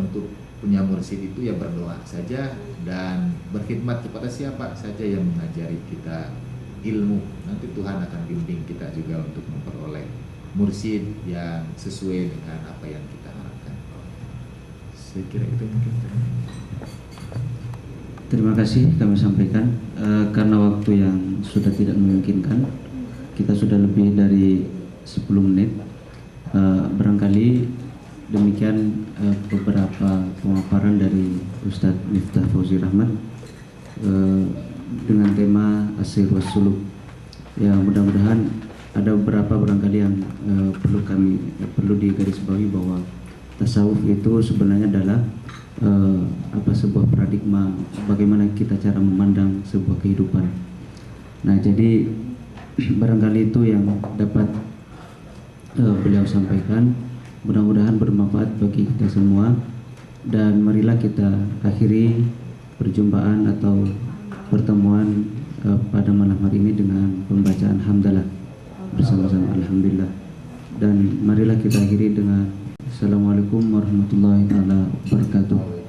untuk punya mursyid itu ya berdoa saja dan berkhidmat kepada siapa saja yang mengajari kita ilmu. Nanti Tuhan akan bimbing kita juga untuk memperoleh mursyid yang sesuai dengan apa yang kita harapkan. Saya kira itu mungkin. Terima kasih kami sampaikan. Karena waktu yang sudah tidak memungkinkan, kita sudah lebih dari 10 menit. Barangkali demikian beberapa pemaparan dari Ustadz Miftah Fauzi Rahmat dengan tema As-Sir was Suluk. Ya, mudah-mudahan ada beberapa barangkali yang perlu digarisbawahi bahwa tasawuf itu sebenarnya adalah sebuah paradigma bagaimana kita cara memandang sebuah kehidupan. Nah, jadi barangkali itu yang dapat beliau sampaikan. Mudah-mudahan bermanfaat bagi kita semua, dan marilah kita akhiri perjumpaan atau pertemuan pada malam hari ini dengan pembacaan hamdalah bersama-sama, alhamdulillah. Dan marilah kita akhiri dengan Assalamualaikum warahmatullahi wabarakatuh.